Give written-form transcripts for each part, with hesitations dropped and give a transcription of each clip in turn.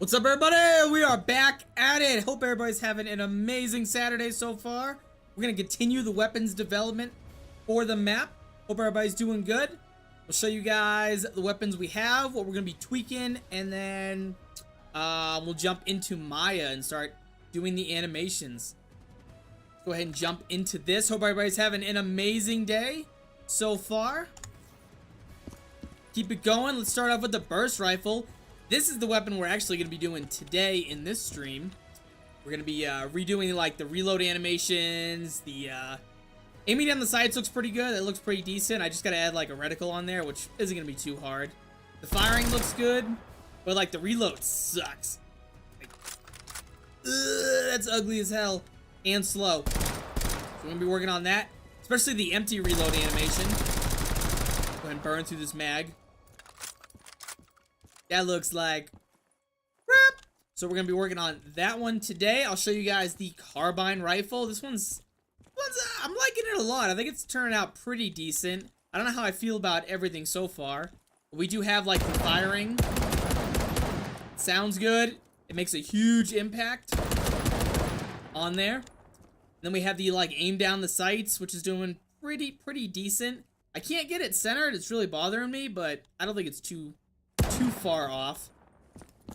What's up, everybody? We are back at it. Hope everybody's having an amazing Saturday so far. We're going to continue the weapons development for the map. Hope everybody's doing good. We'll show you guys the weapons we have, what we're going to be tweaking, and then we'll jump into Maya and start doing the animations. Go ahead and jump into this. Hope everybody's having an amazing day so far. Keep it going. Let's start off with the burst rifle. This is the weapon we're actually going to be doing today in this stream. We're going to be redoing like the reload animations. The aiming down the sights looks pretty good. It looks pretty decent. I just got to add like a reticle on there, which isn't going to be too hard. The firing looks good, but like the reload sucks. Like, that's ugly as hell and slow. So we're going to be working on that, especially the empty reload animation. Go ahead and burn through this mag. That looks like crap. So we're gonna be working on that one today. I'll show you guys the carbine rifle. This one's I'm liking it a lot. I think it's turning out pretty decent. I don't know how I feel about everything so far, but we do have like the firing. Sounds good. It makes a huge impact on there. And then we have the like aim down the sights, which is doing pretty decent. I can't get it centered. It's really bothering me, but I don't think it's too far off.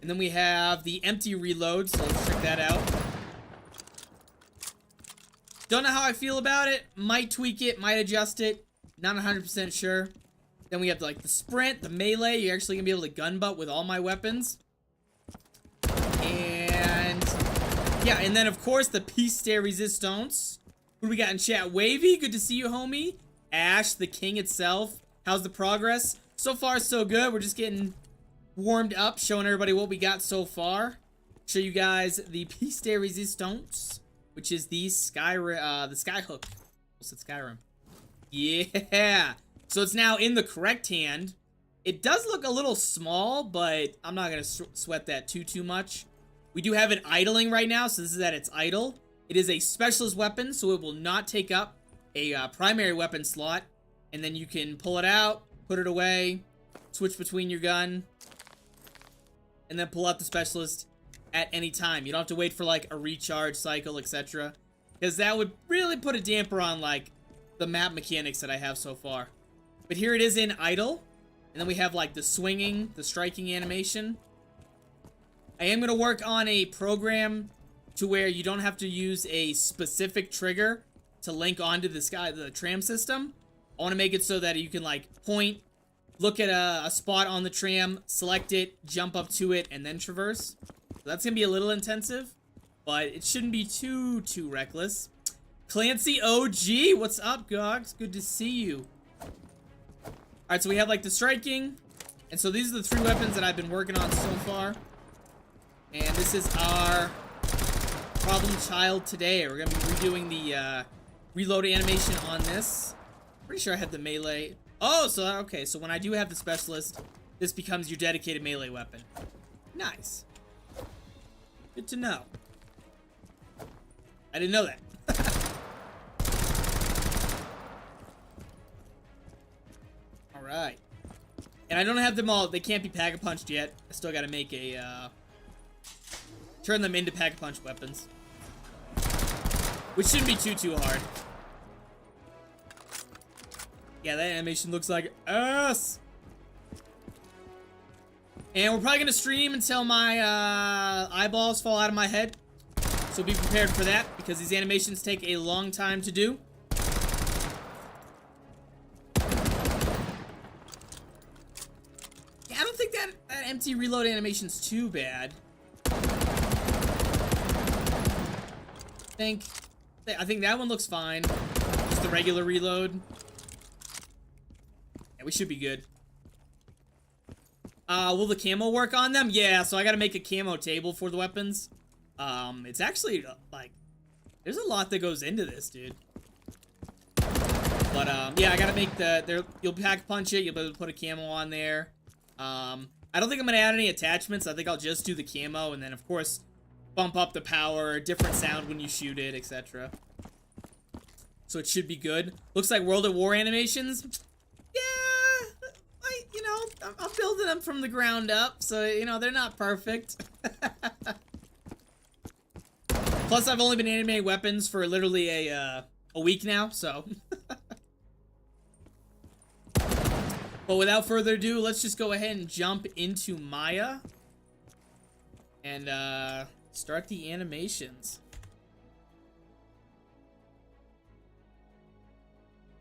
And then we have the empty reload, so let's check that out. Don't know how I feel about it. Might tweak it, might adjust it. Not 100% sure. Then we have like the sprint, the melee. You're actually gonna be able to gun butt with all my weapons. And yeah, and then of course the piece de resistance. Who do we got in chat? Wavy, good to see you, homie. Ash, the king itself. How's the progress? So far, so good. We're just getting warmed up, showing everybody what we got so far. Show you guys the piece de resistance, which is the skyhook. What's it, Skyrim? Yeah. So it's now in the correct hand. It does look a little small, but I'm not gonna sweat that too much. We do have it idling right now, so this is at its idle. It is a specialist weapon, so it will not take up a primary weapon slot, and then you can pull it out, put it away, switch between your gun, and then pull out the specialist at any time. You don't have to wait for like a recharge cycle, etc. Because that would really put a damper on like the map mechanics that I have so far. But here it is in idle. And then we have like the swinging, the striking animation. I am going to work on a program to where you don't have to use a specific trigger to link onto the tram system. I want to make it so that you can like point, look at a spot on the tram, select it, jump up to it, and then traverse. So that's going to be a little intensive, but it shouldn't be too reckless. Clancy OG, what's up, Gogs? Good to see you. Alright, so we have like the striking, and so these are the 3 weapons that I've been working on so far. And this is our problem child today. We're going to be redoing the reload animation on this. Pretty sure I had the melee. Oh, so okay, so when I do have the specialist, this becomes your dedicated melee weapon. Nice. Good to know. I didn't know that. Alright. And I don't have them all, they can't be pack-a-punched yet. I still gotta make a, turn them into pack-a-punch weapons. Which shouldn't be too hard. Yeah, that animation looks like ass. And we're probably gonna stream until my eyeballs fall out of my head. So be prepared for that, because these animations take a long time to do. Yeah, I don't think that empty reload animation's too bad. I think that one looks fine. Just the regular reload. Yeah, we should be good. Will the camo work on them? Yeah, so I gotta make a camo table for the weapons. It's actually, like, there's a lot that goes into this, dude. But, yeah, I gotta make you'll pack punch it, you'll be able to put a camo on there. I don't think I'm gonna add any attachments. I think I'll just do the camo, and then, of course, bump up the power, different sound when you shoot it, etc. So it should be good. Looks like World at War animations. Yeah, I'm building them from the ground up, so, you know, they're not perfect. Plus, I've only been animating weapons for literally a week now, so. But without further ado, let's just go ahead and jump into Maya. And, start the animations.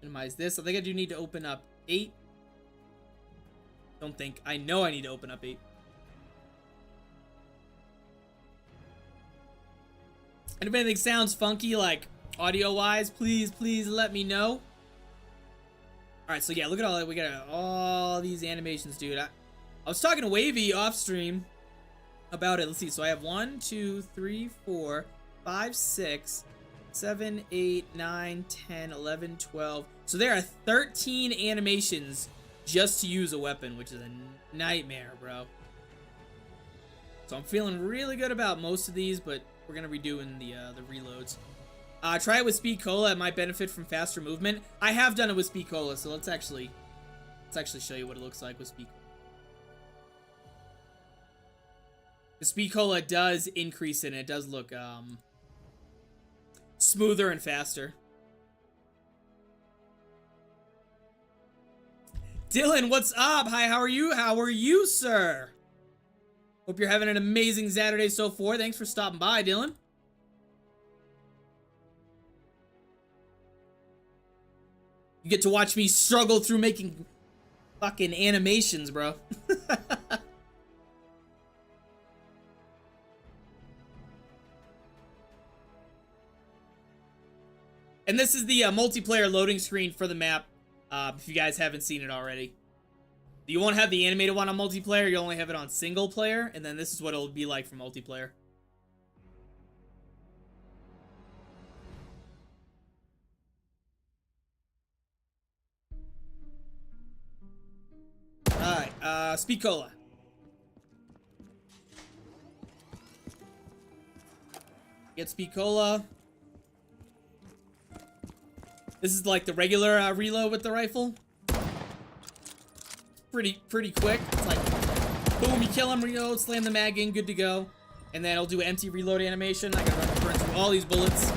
Minimize this. I think I do need to open up 8. Don't think. I know I need to open up 8. And if anything sounds funky, like audio-wise, please let me know. Alright, so yeah, look at all that. We got all these animations, dude. I was talking to Wavy off stream about it. Let's see. So I have 1, 2, 3, 4, 5, 6, 7, 8, 9, 10, 11, 12. So there are 13 animations just to use a weapon, which is a nightmare, bro. So I'm feeling really good about most of these, but we're gonna be doing the reloads. Try it with Speed Cola. It might benefit from faster movement. I have done it with Speed Cola, so let's actually show you what it looks like with Speed Cola. The Speed Cola does increase it, and it does look smoother and faster. Dylan, what's up? Hi, how are you? How are you, sir? Hope you're having an amazing Saturday so far. Thanks for stopping by, Dylan. You get to watch me struggle through making fucking animations, bro. And this is the multiplayer loading screen for the map, if you guys haven't seen it already. You won't have the animated one on multiplayer, you'll only have it on single player, and then this is what it'll be like for multiplayer. Alright, Speed Cola. Get Speed Cola. This is like the regular reload with the rifle. Pretty quick. It's like, boom, you kill him, reload, slam the mag in, good to go. And then I'll do an empty reload animation. I gotta burn through all these bullets.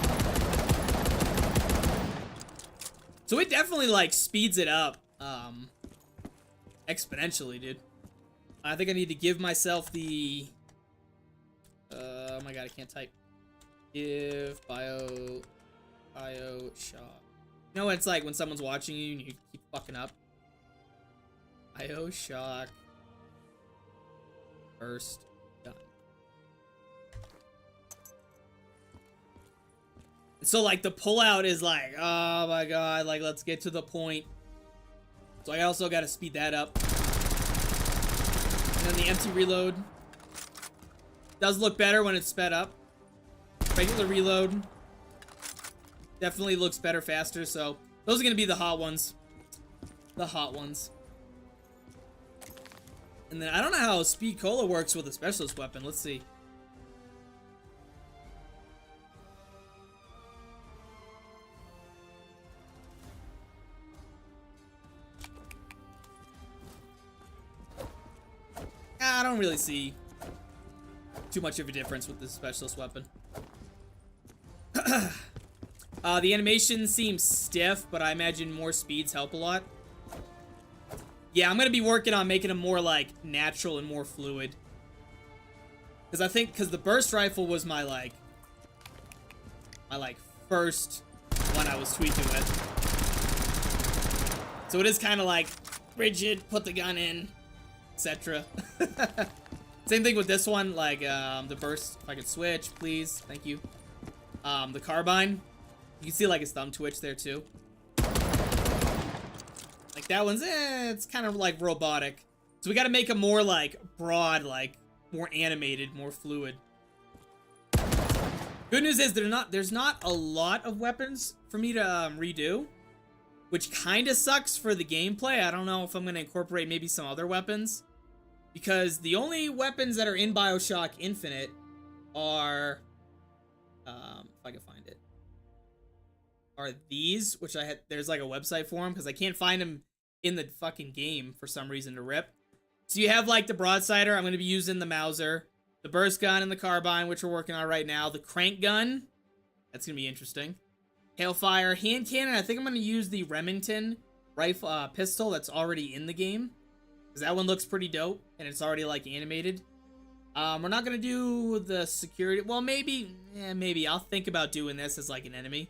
So it definitely like speeds it up exponentially, dude. I think I need to give myself the oh my god, I can't type. Give BioShock. You know what it's like when someone's watching you and you keep fucking up? BioShock first done. So like the pullout is like, oh my god, like let's get to the point. So I also gotta speed that up. And then the empty reload does look better when it's sped up. Regular reload definitely looks better faster, so those are gonna be the hot ones. The hot ones. And then I don't know how Speed Cola works with a specialist weapon. Let's see. I don't really see too much of a difference with this specialist weapon. The animation seems stiff, but I imagine more speeds help a lot. Yeah, I'm gonna be working on making them more like natural and more fluid. Because I think, because the burst rifle was my first one I was tweaking with. So it is kind of like rigid, put the gun in, etc. Same thing with this one, like the burst. If I could switch, please, thank you. The carbine, you can see like his thumb twitch there too. Like that one's, it's kind of like robotic. So we got to make him more like broad, like more animated, more fluid. Good news is there's not a lot of weapons for me to redo, which kind of sucks for the gameplay. I don't know if I'm going to incorporate maybe some other weapons, because the only weapons that are in BioShock Infinite are, if I can find it, are these, which there's like a website for them, because I can't find them in the fucking game for some reason to rip. So you have like the broadsider. I'm going to be using the Mauser, the burst gun and the carbine, which we're working on right now. The crank gun. That's going to be interesting. Hailfire, hand cannon. I think I'm going to use the Remington rifle pistol that's already in the game, because that one looks pretty dope and it's already like animated. We're not going to do the security. Well, maybe. Maybe. I'll think about doing this as like an enemy.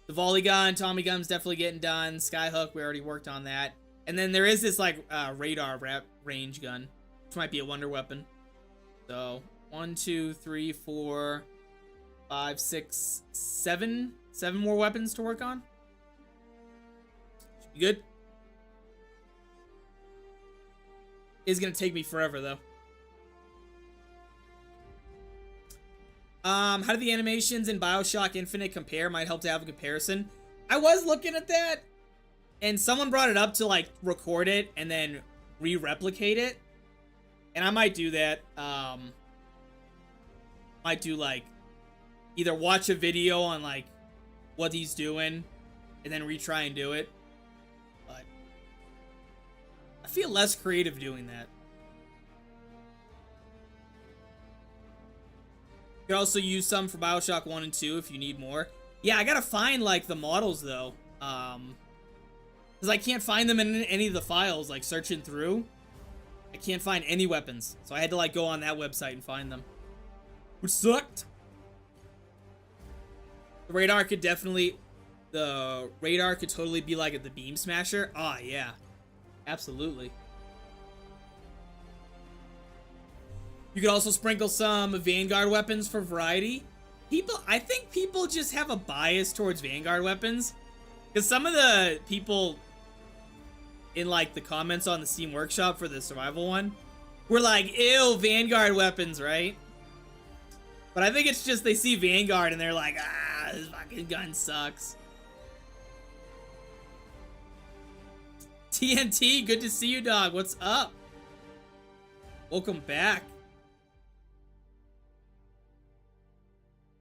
The volley gun, Tommy gun's definitely getting done. Skyhook, we already worked on that. And then there is this like radar range gun, which might be a wonder weapon. So 1, 2, 3, 4, 5, 6, 7 more weapons to work on. Should be good. It's gonna take me forever though. How do the animations in BioShock Infinite compare? Might help to have a comparison. I was looking at that, and someone brought it up to like record it and then re-replicate it, and I might do that. Might do like either watch a video on like what he's doing and then retry and do it, but I feel less creative doing that. You can also use some for BioShock 1 and 2 if you need more. Yeah, I gotta find like the models though, because I can't find them in any of the files. Like searching through, I can't find any weapons, so I had to like go on that website and find them, which sucked. The radar could totally be like the beam smasher. Ah, yeah, absolutely. You could also sprinkle some Vanguard weapons for variety. I think people just have a bias towards Vanguard weapons, because some of the people in like the comments on the Steam Workshop for the survival one were like, ew, Vanguard weapons, right? But I think it's just they see Vanguard and they're like, ah, this fucking gun sucks. TNT, good to see you, dog. What's up? Welcome back.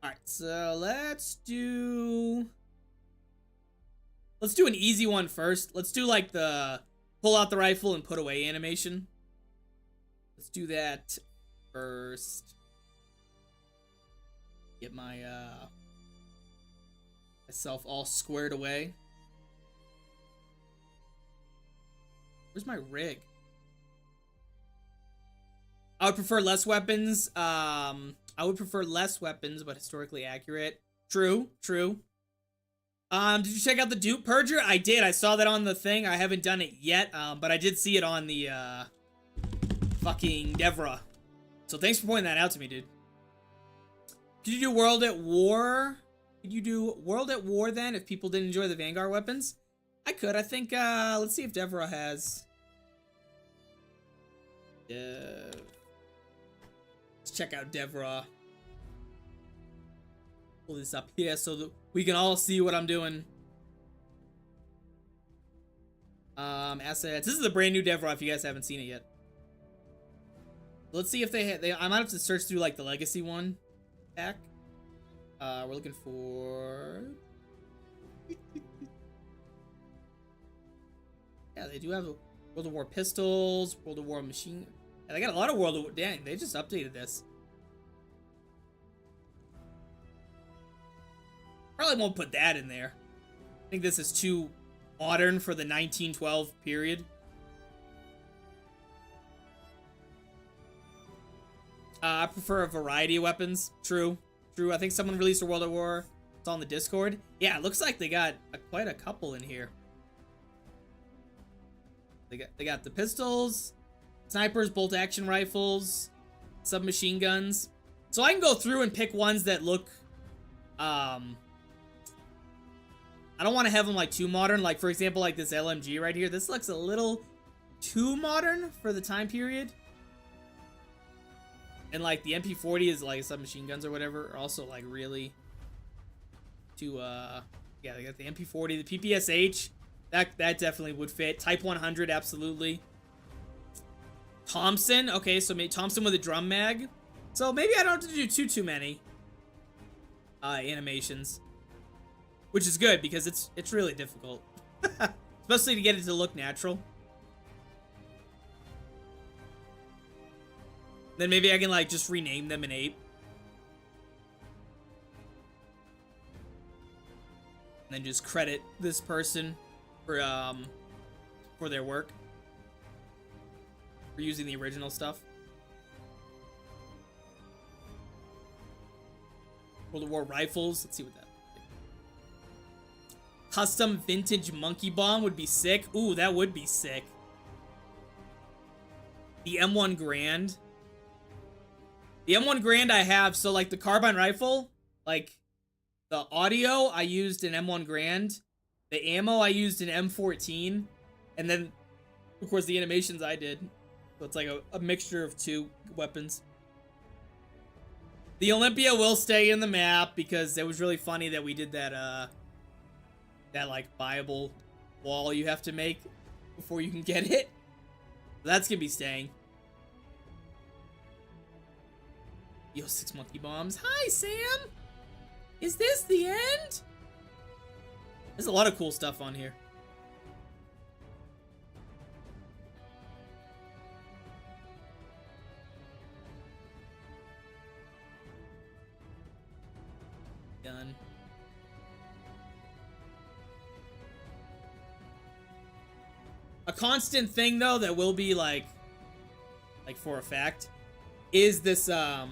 Alright, so let's do an easy one first. Let's do like the pull out the rifle and put away animation. Let's do that first. Get my myself all squared away. Where's my rig? I would prefer less weapons. I would prefer less weapons, but historically accurate. True, true. Did you check out the Dupe Purger? I did. I saw that on the thing. I haven't done it yet, but I did see it on the fucking Devra. So thanks for pointing that out to me, dude. Could you do World at War? Could you do World at War then if people didn't enjoy the Vanguard weapons? I could. I think, let's see if Devra has. Let's check out Devra. Pull this up here so that we can all see what I'm doing. Assets. This is a brand new Devra if you guys haven't seen it yet. Let's see if I might have to search through like the legacy one pack. We're looking for. Yeah, they do have World of War pistols, World of War machine. Yeah, they got a lot of World of War. Dang, they just updated this. Probably won't put that in there. I think this is too modern for the 1912 period. I prefer a variety of weapons. True. True. I think someone released a World of War. It's on the Discord. Yeah, it looks like they got quite a couple in here. They got the pistols, snipers, bolt action rifles, submachine guns. So I can go through and pick ones that look I don't want to have them like too modern. Like for example, like this LMG right here. This looks a little too modern for the time period. And like the MP40 is like submachine guns or whatever are also like really too yeah, they got the MP40, the PPSH. That definitely would fit. Type 100, absolutely. Thompson, okay, so maybe Thompson with a drum mag. So maybe I don't have to do too many animations, which is good because it's really difficult, especially to get it to look natural. Then maybe I can like just rename them in ape. And then just credit this person for their work. For using the original stuff. World of War rifles. Let's see what that looks like. Custom vintage monkey bomb would be sick. Ooh, that would be sick. The M1 Grand. The M1 Grand I have, so like the carbine rifle, like the audio I used in M1 Grand, the ammo I used in M14, and then of course the animations I did. So it's like a mixture of two weapons. The Olympia will stay in the map because it was really funny that we did that that like viable wall you have to make before you can get it. That's gonna be staying. Yo, 6 monkey bombs. Hi, Sam! Is this the end? There's a lot of cool stuff on here. Done. A constant thing though that will be like for a fact is this I'm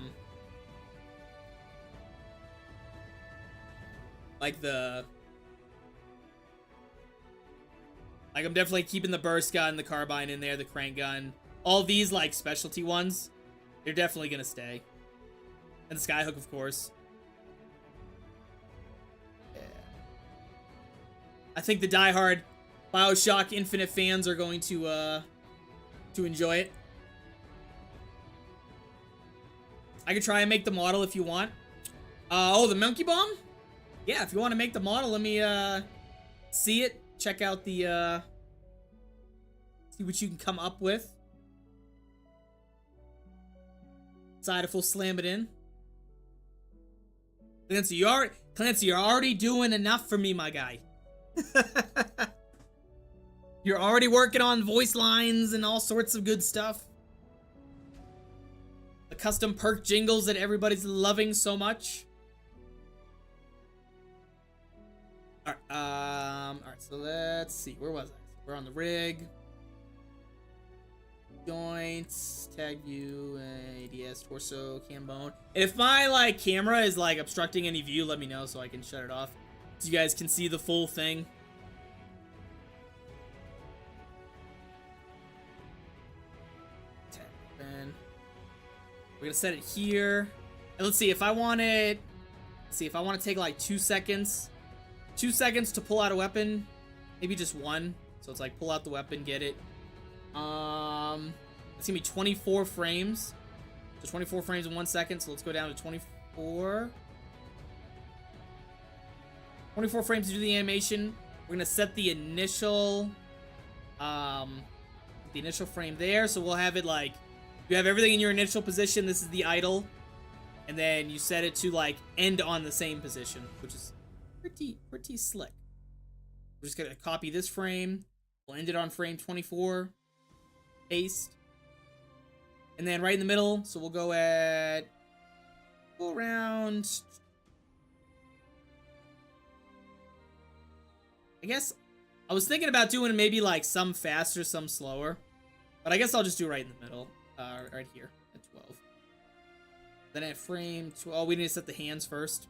definitely keeping the burst gun, the carbine in there, the crank gun. All these like specialty ones, they're definitely gonna stay. And the skyhook, of course. Yeah. I think the diehard BioShock Infinite fans are going to enjoy it. I could try and make the model if you want. Oh, the monkey bomb? Yeah, if you want to make the model, let me see it. Check out the see what you can come up with. Decide if we'll slam it in. Clancy, you're already doing enough for me, my guy. You're already working on voice lines and all sorts of good stuff. The custom perk jingles that everybody's loving so much. Alright, so let's see. Where was I? We're on the rig. Joints, tag view, ADS, torso, cam bone. If my like camera is like obstructing any view, let me know so I can shut it off. So you guys can see the full thing. We're gonna set it here. And let's see if I want it. Let's see if I want to take like 2 seconds. 2 seconds to pull out a weapon. Maybe just one. So it's like pull out the weapon, get it. It's gonna be 24 frames. So 24 frames in 1 second. So let's go down to 24. 24 frames to do the animation. We're gonna set the initial frame there. So we'll have it like, you have everything in your initial position. This is the idle. And then you set it to like end on the same position, which is pretty slick. We're just gonna copy this frame. We'll end it on frame 24. Paste. And then right in the middle, so we'll go around. I guess I was thinking about doing maybe like some faster, some slower. But I guess I'll just do right in the middle. Right here at 12. Then at frame 12, we need to set the hands first.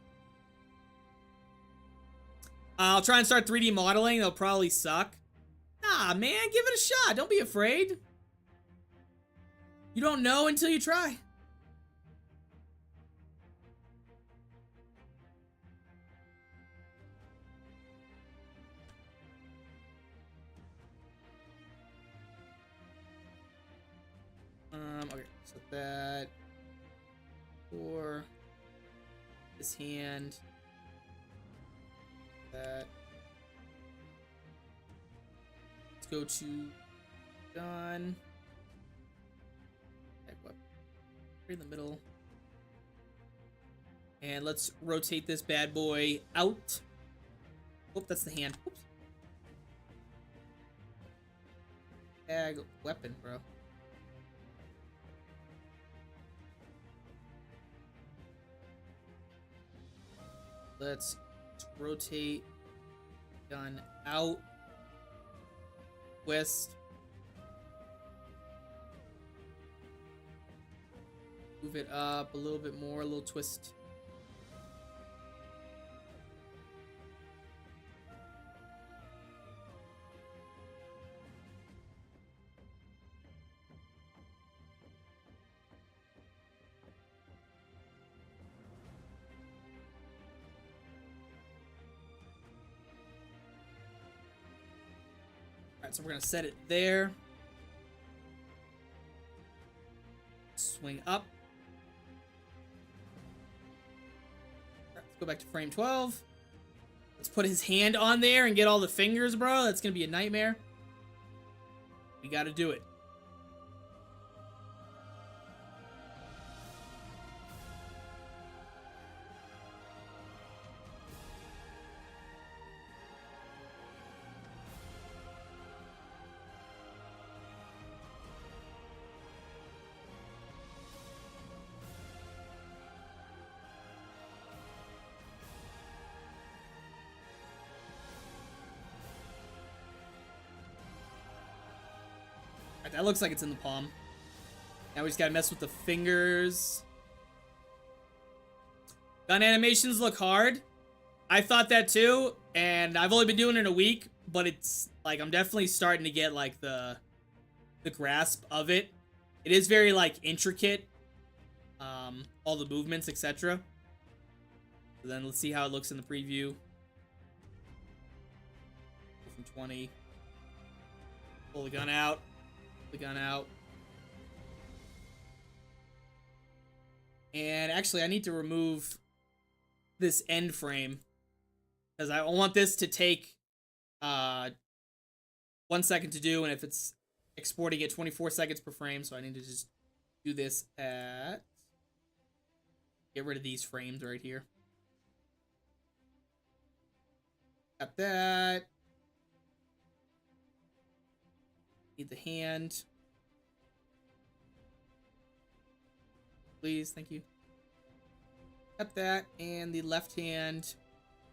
I'll try and start 3D modeling. They'll probably suck. Nah, man, give it a shot. Don't be afraid. You don't know until you try. Okay, set that for this hand. That. Let's go to gun. Right in the middle. And let's rotate this bad boy out. Oh, that's the hand. Oops. Tag weapon, bro. Let's rotate gun out. Twist. Move it up a little bit more, a little twist. Alright, so we're gonna set it there. Swing up. Let's go back to frame 12. Let's put his hand on there and get all the fingers, bro. That's gonna be a nightmare. We gotta do it. That looks like it's in the palm. Now we just gotta mess with the fingers. Gun animations look hard. I thought that too, and I've only been doing it a week, but it's like I'm definitely starting to get like the grasp of it. It is very like intricate, all the movements, etc. So then let's see how it looks in the preview. From 20. Pull the gun out. The gun out. And actually, I need to remove this end frame because I want this to take 1 second to do, and if it's exporting at 24 seconds per frame, so I need to just do this at... Get rid of these frames right here. Got that. Need the hand. Please, thank you. Cut that, and the left hand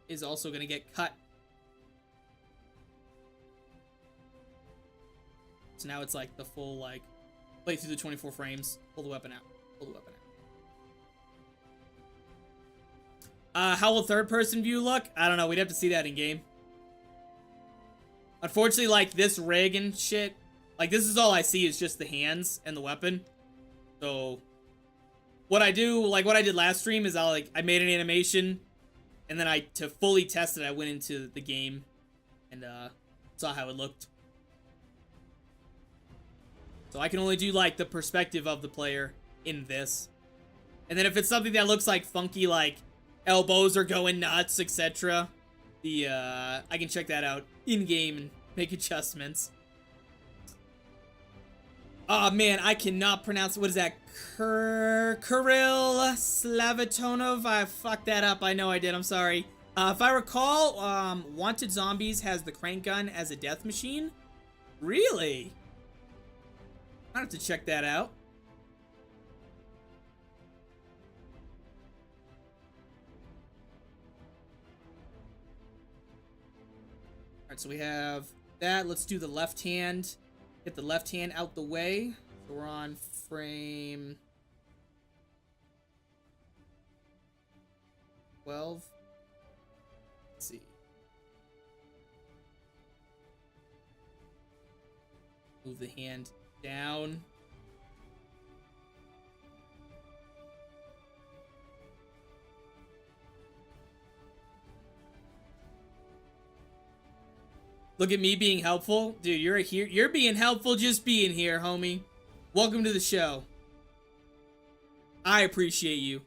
is also going to get cut. So now it's like the full, like, play through the 24 frames, pull the weapon out, pull the weapon out. How will third-person view look? I don't know, we'd have to see that in game. Unfortunately, like, this rig and shit, like, this is all I see is just the hands and the weapon. So, what I do, like what I did last stream is I made an animation, and then to fully test it, I went into the game and saw how it looked. So I can only do like the perspective of the player in this. And then if it's something that looks like funky, like elbows are going nuts, etc., I can check that out in game and make adjustments. Oh man, I cannot pronounce, what is that? Kirill Slavitonov? I fucked that up, I know I did, I'm sorry. If I recall, Wanted Zombies has the crank gun as a death machine. Really? I have to check that out. Alright, so we have that. Let's do the left hand. Get the left hand out the way. So we're on frame 12. Let's see. Move the hand down. Look at me being helpful. Dude, you're here. You're being helpful just being here, homie. Welcome to the show. I appreciate you.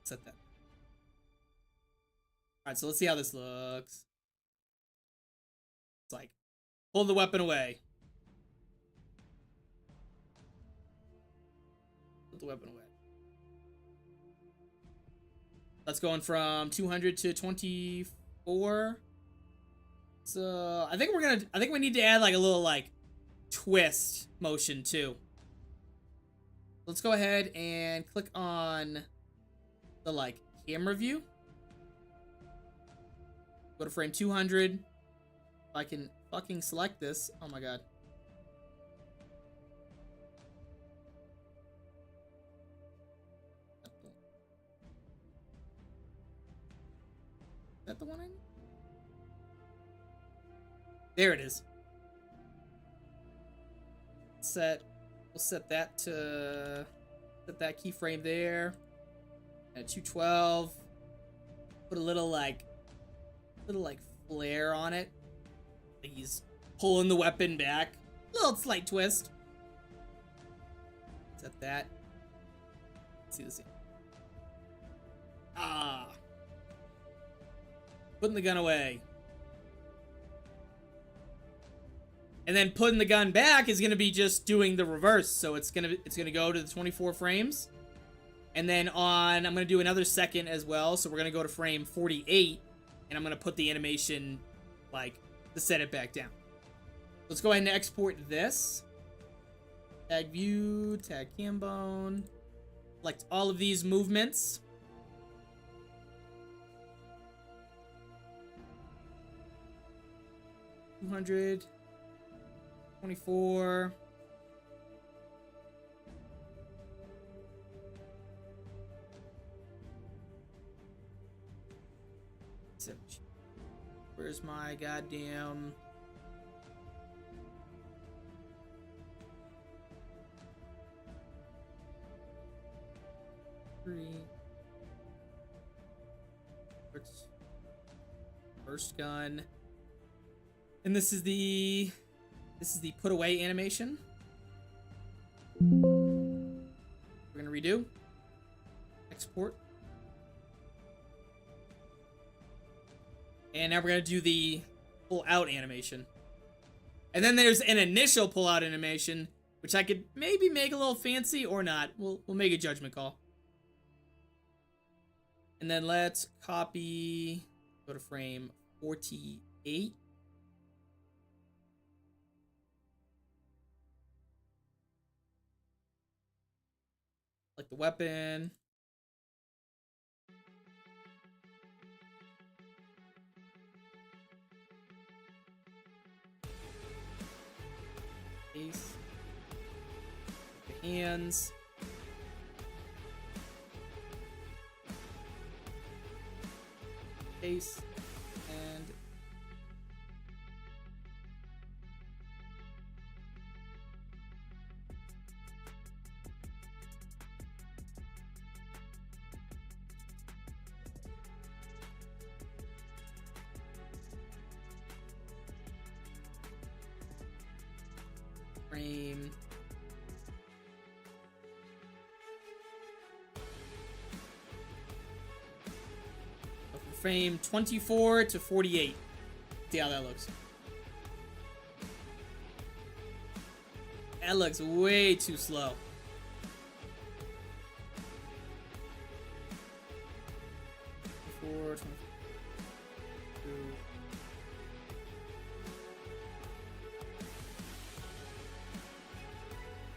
Set that. Alright, so let's see how this looks. It's like, pull the weapon away. Put the weapon away. That's going from 200 to 24. So I think we need to add like a little like twist motion too. Let's go ahead and click on the like camera view. Go to frame 200. If I can fucking select this. Oh my god. Is that the one I need? There it is. We'll set that to set that keyframe there at 212. Put a little like flare on it. Like he's pulling the weapon back. Little slight twist. Set that. Let's see this here. Ah. Putting the gun away. And then putting the gun back is gonna be just doing the reverse. So it's gonna go to the 24 frames. And then I'm gonna do another second as well. So we're gonna go to frame 48, and I'm gonna put the animation like to set it back down. Let's go ahead and export this. Tag view, tag cambone. Select all of these movements. $200. 24. Where's my goddamn... First gun. And this is the put away animation. We're gonna redo. Export. And now we're gonna do the pull out animation. And then there's an initial pull out animation, which I could maybe make a little fancy or not. We'll make a judgment call. And then let's copy, go to frame 48. Like the weapon. Face. The hands. Face. And frame. Frame 24 to 48. See how that looks. That looks way too slow.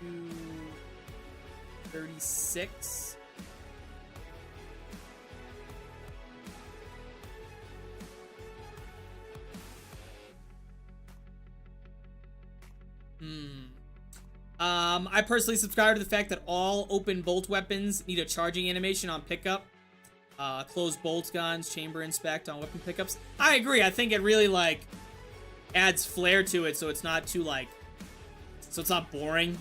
Two, 36. I personally subscribe to the fact that all open bolt weapons need a charging animation on pickup. Closed bolt guns, chamber inspect on weapon pickups. I agree. I think it really, like, adds flair to it so it's not too, like, so it's not boring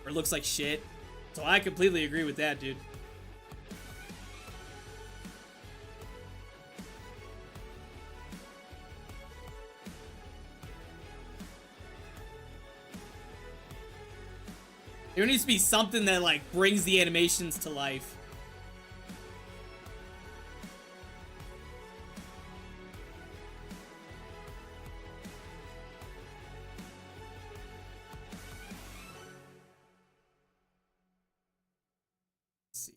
or looks like shit. So I completely agree with that, dude. There needs to be something that, like, brings the animations to life. Let's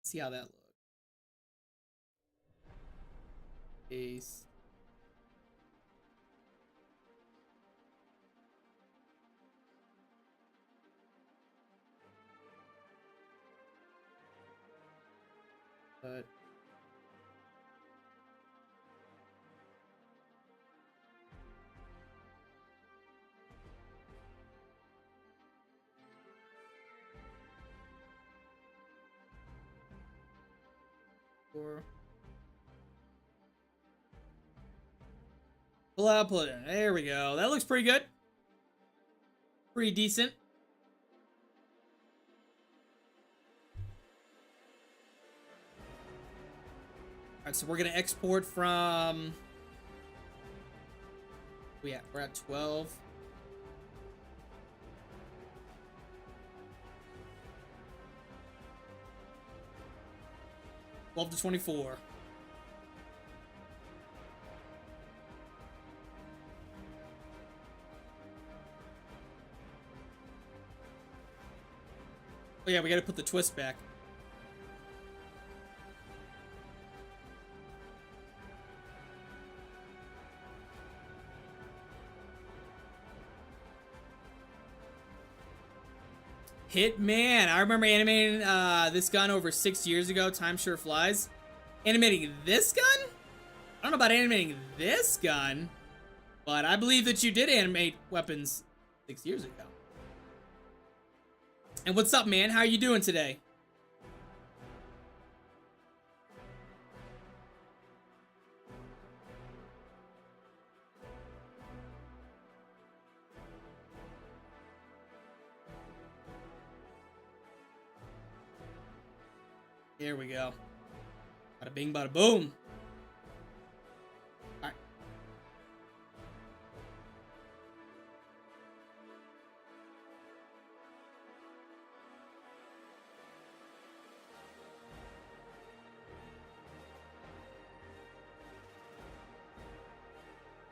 see how that looks. Ace. But pull out, pull it in. There we go. That looks pretty good. Pretty decent. Alright, so we're gonna export from... Yeah, we're at 12. To 24. Oh yeah, we gotta put the twist back. Hitman. I remember animating this gun over 6 years ago. Time sure flies. Animating this gun? I don't know about animating this gun, but I believe that you did animate weapons 6 years ago. And what's up, man? How are you doing today? Here we go. Bada bing, bada boom. All right.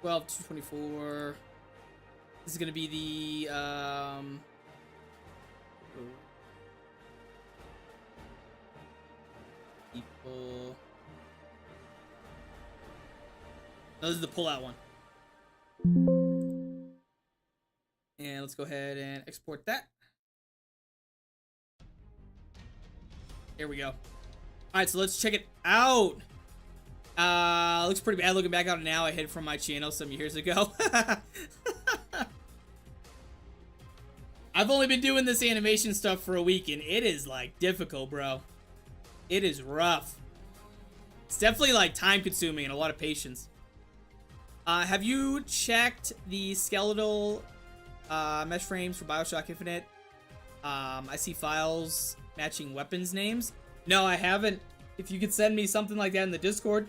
Well, 224. This is gonna be the people. No, this is the pull-out one. And let's go ahead and export that. There we go. All right, so let's check it out. Looks pretty bad looking back on it now. I hid from my channel some years ago. I've only been doing this animation stuff for a week, and it is, like, difficult, bro. It is rough. It's definitely, like, time-consuming and a lot of patience. Have you checked the skeletal mesh frames for BioShock Infinite? I see files matching weapons names. No, I haven't. If you could send me something like that in the Discord,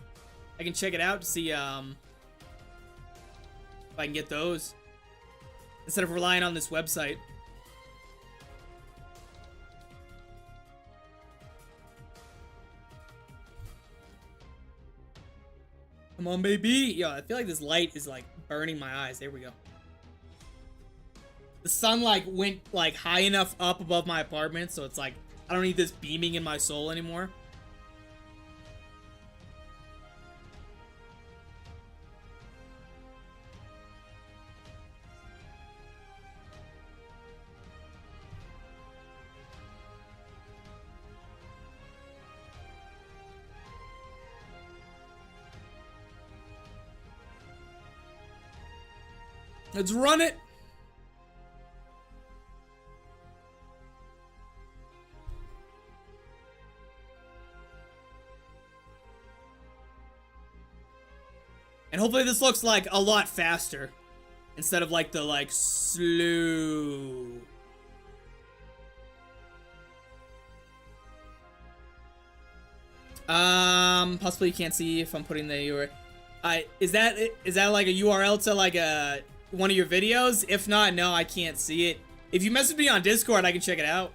I can check it out to see if I can get those instead of relying on this website. Come on, baby. Yo, I feel like this light is like burning my eyes. There we go. The sun like went like high enough up above my apartment, so it's like I don't need this beaming in my soul anymore. Let's run it. And hopefully this looks like a lot faster instead of like the like slow. Possibly you can't see if I'm putting the URL. Is that like a URL to like a one of your videos? If not, no, I can't see it. If you message me on Discord, I can check it out.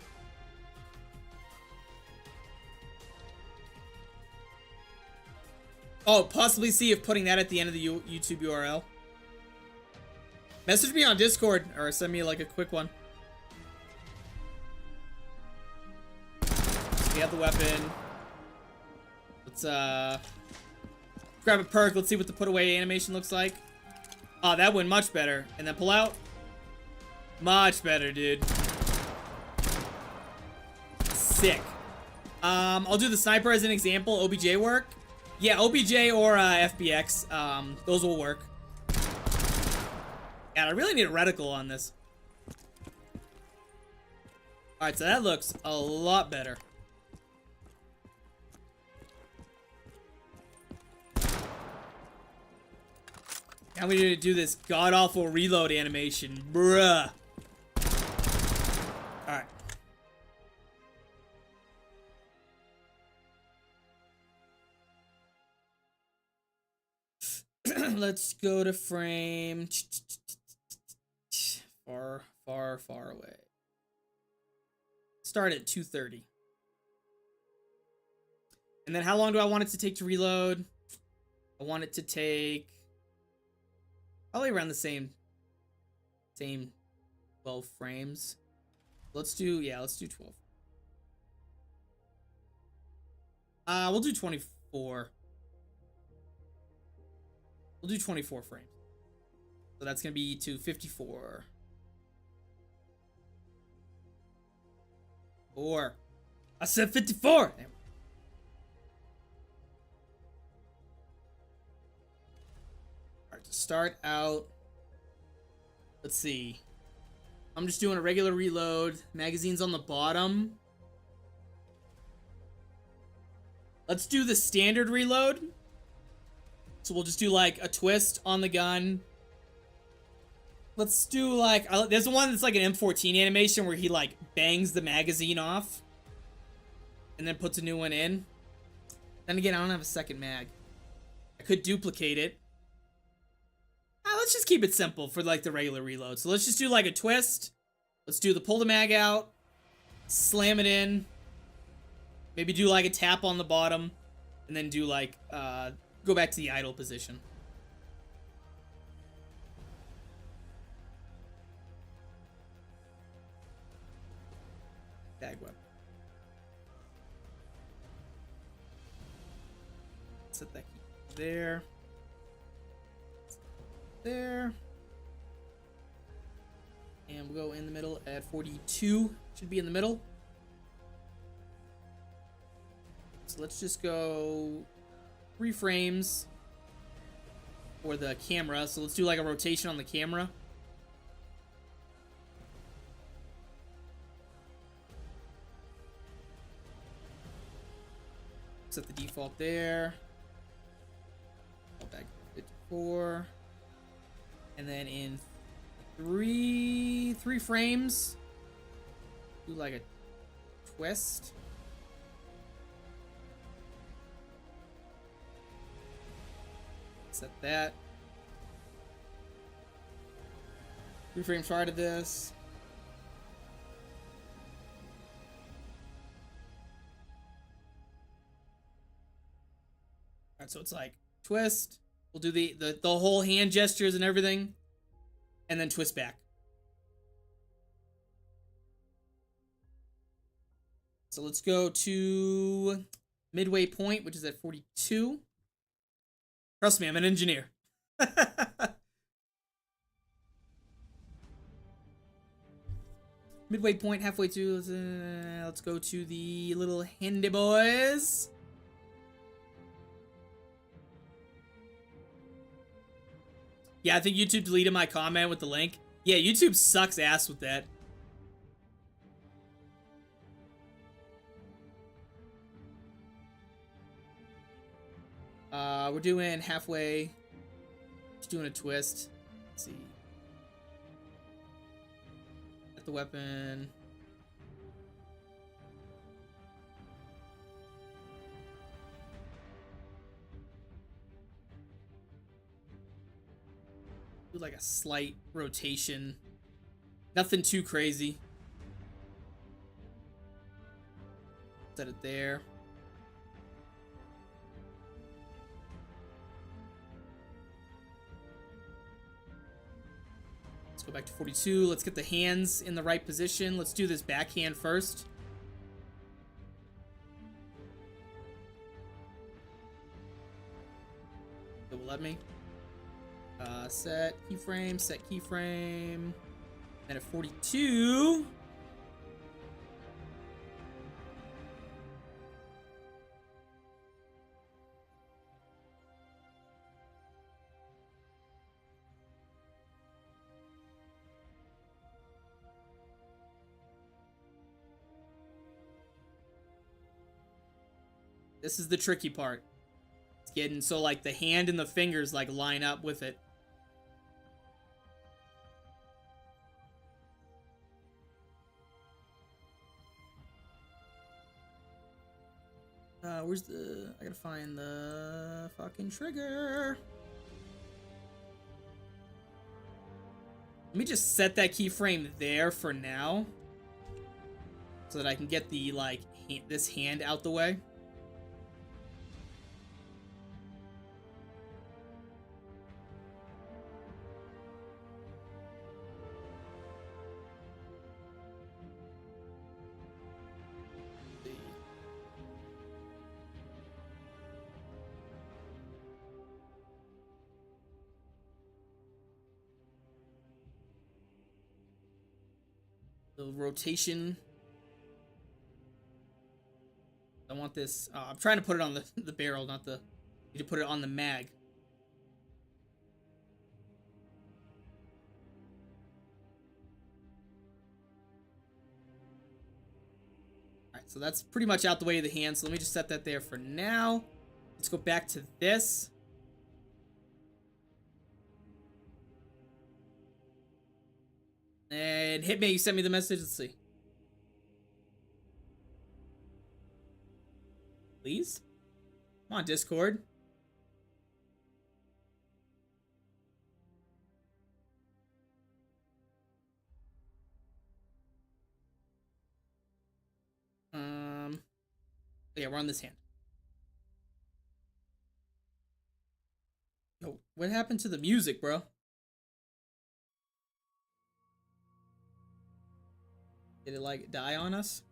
Oh, possibly see if putting that at the end of the YouTube URL. Message me on Discord or send me like a quick one. We have the weapon. Let's grab a perk. Let's see what the put away animation looks like. Oh, that went much better. And then pull out. Much better, dude. Sick. I'll do the sniper as an example. OBJ work. Yeah, OBJ or FBX. Those will work. God, I really need a reticle on this. Alright, so that looks a lot better. Now we need to do this god-awful reload animation. Bruh. Alright. Let's go to frame. Far, far, far away. Start at 2:30. And then how long do I want it to take to reload? I want it to take probably around the same 12 frames. Let's do 12. We'll do 24. We'll do 24 frames. So that's gonna be to 54. I said 54. Damn. Alright, to start out, let's see. I'm just doing a regular reload. Magazine's on the bottom. Let's do the standard reload. So we'll just do like a twist on the gun. Let's do like, there's one that's like an M14 animation where he like bangs the magazine off and then puts a new one in. Then again, I don't have a second mag. I could duplicate it. Let's just keep it simple for like the regular reload. So let's just do like a twist. Let's do the pull the mag out, slam it in, maybe do like a tap on the bottom, and then do like, go back to the idle position. Bag weapon. Set that key there. There. And we'll go in the middle at 42. Should be in the middle. So let's just go 3 frames for the camera. So let's do like a rotation on the camera. Set the default there. Back to 54. And then in three frames, do like a twist. Set that. 3 frames prior to this. Alright, so it's like twist. We'll do the whole hand gestures and everything. And then twist back. So let's go to midway point, which is at 42. Trust me, I'm an engineer. Midway point, halfway to. Let's go to the little handy boys. Yeah, I think YouTube deleted my comment with the link. Yeah, YouTube sucks ass with that. We're doing halfway. Just doing a twist. Let's see. At the weapon. Do like a slight rotation. Nothing too crazy. Set it there. Let's go back to 42. Let's get the hands in the right position. Let's do this backhand first. It will let me. Set keyframe, set keyframe. And at 42. This is the tricky part. It's getting so like the hand and the fingers like line up with it. Where's the... I gotta find the fucking trigger. Let me just set that keyframe there for now. So that I can get the, like, this hand out the way. The rotation. I want this. I'm trying to put it on the barrel, not the. Need to put it on the mag. Alright, so that's pretty much out the way of the hand. So let me just set that there for now. Let's go back to this. And hit me. You sent me the message. Let's see. Please? Come on, Discord. Yeah, we're on this hand. Yo, what happened to the music, bro? Did it like die on us?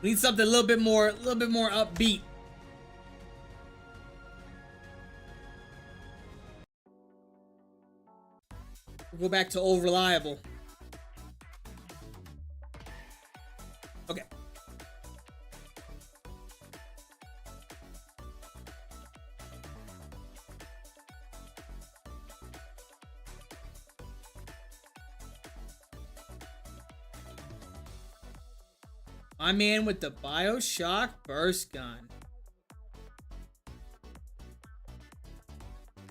We need something a little bit more upbeat. We'll go back to old reliable. Okay. My man with the BioShock burst gun.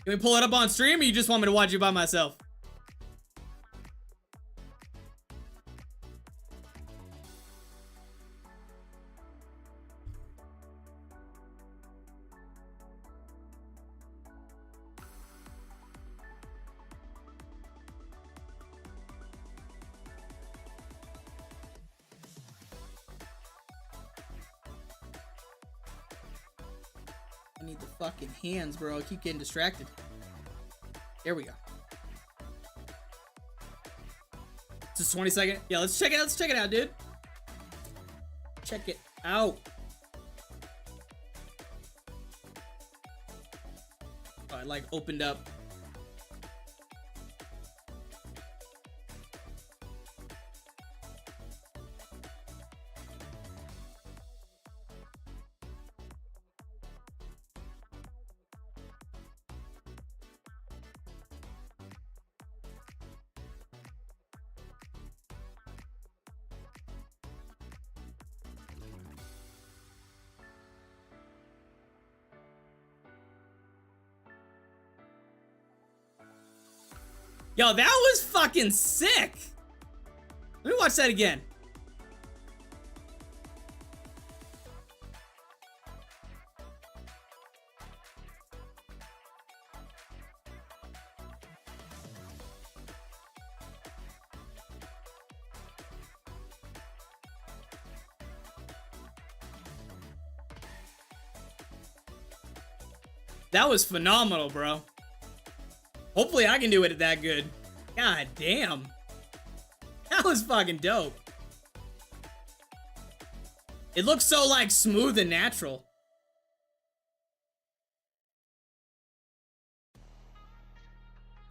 Can we pull it up on stream, or you just want me to watch it by myself? I need the fucking hands, bro. I keep getting distracted. There we go. Just 20 seconds. Yeah, let's check it out. Let's check it out, dude. Check it out. Oh, I like opened up. Yo, that was fucking sick. Let me watch that again. That was phenomenal, bro. Hopefully I can do it that good. God damn. That was fucking dope. It looks so like smooth and natural.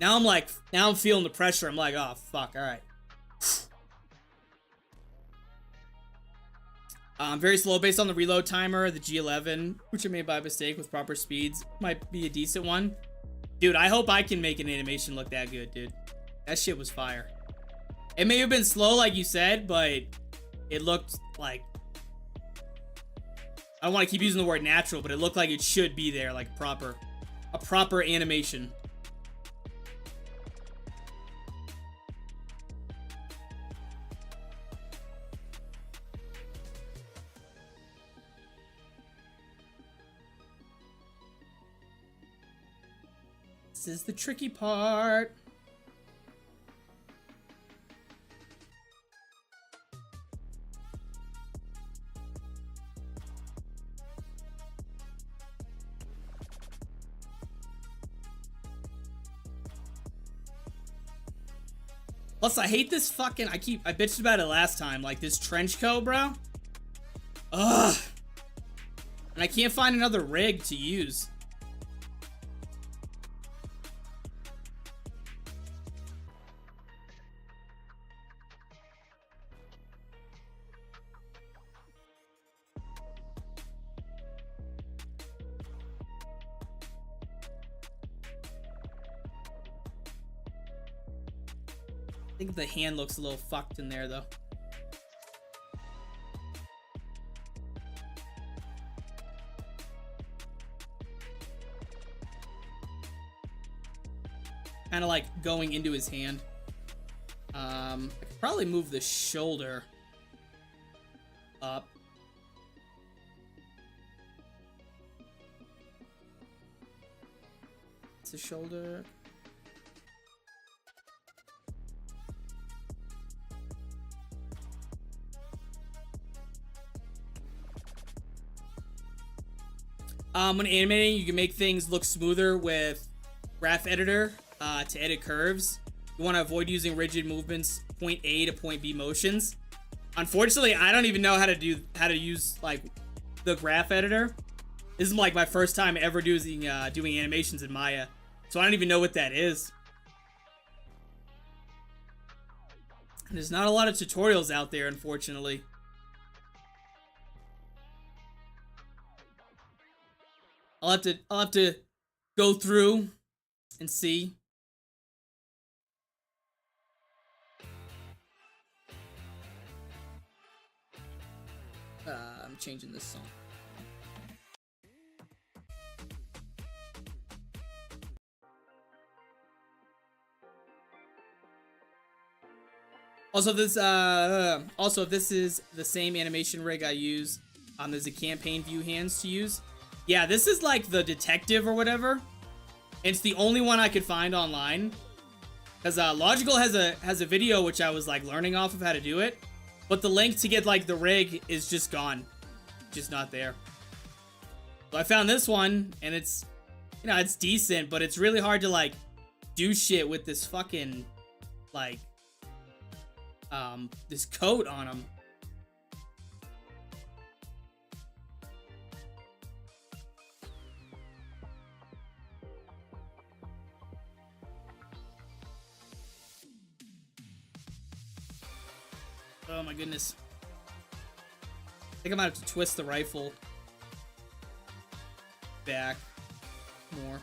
Now I'm feeling the pressure. I'm like, oh fuck, alright. Very slow based on the reload timer. The G11, which I made by mistake with proper speeds, might be a decent one. Dude, I hope I can make an animation look that good, dude. That shit was fire. It may have been slow, like you said, but it looked like, I don't want to keep using the word natural, but it looked like it should be there, like a proper animation. This is the tricky part. Plus, I hate this fucking, I bitched about it last time, like this trench coat, bro. Ugh. And I can't find another rig to use. I think the hand looks a little fucked in there, though. Kind of like going into his hand. I could probably move the shoulder up. It's the shoulder. When animating, you can make things look smoother with Graph Editor to edit curves. You want to avoid using rigid movements, point A to point B motions. Unfortunately, I don't even know how to use like the Graph Editor. This is like my first time ever doing animations in Maya, so I don't even know what that is. And there's not a lot of tutorials out there, unfortunately. I'll have to go through and see. I'm changing this song. Also, this is the same animation rig I use. There's a campaign view hands to use. Yeah, this is like the detective or whatever. It's the only one I could find online. Because Logical has a video which I was like learning off of how to do it. But the link to get like the rig is just gone. Just not there. So I found this one and it's, you know, it's decent, but it's really hard to like do shit with this fucking like this coat on him. Oh my goodness. I think I might have to twist the rifle back more.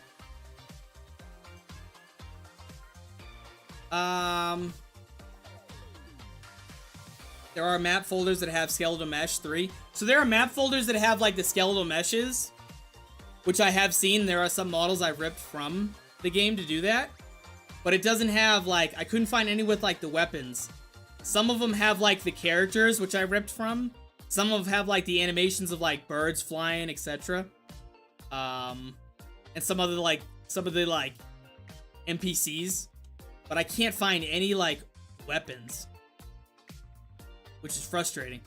There are map folders that have skeletal mesh 3. So there are map folders that have like the skeletal meshes, which I have seen. There are some models I've ripped from the game to do that, but it doesn't have like, I couldn't find any with like the weapons. Some of them have like the characters, which I ripped from. Some of them have like the animations of like birds flying, etc. And some of the like NPCs, but I can't find any like weapons, which is frustrating.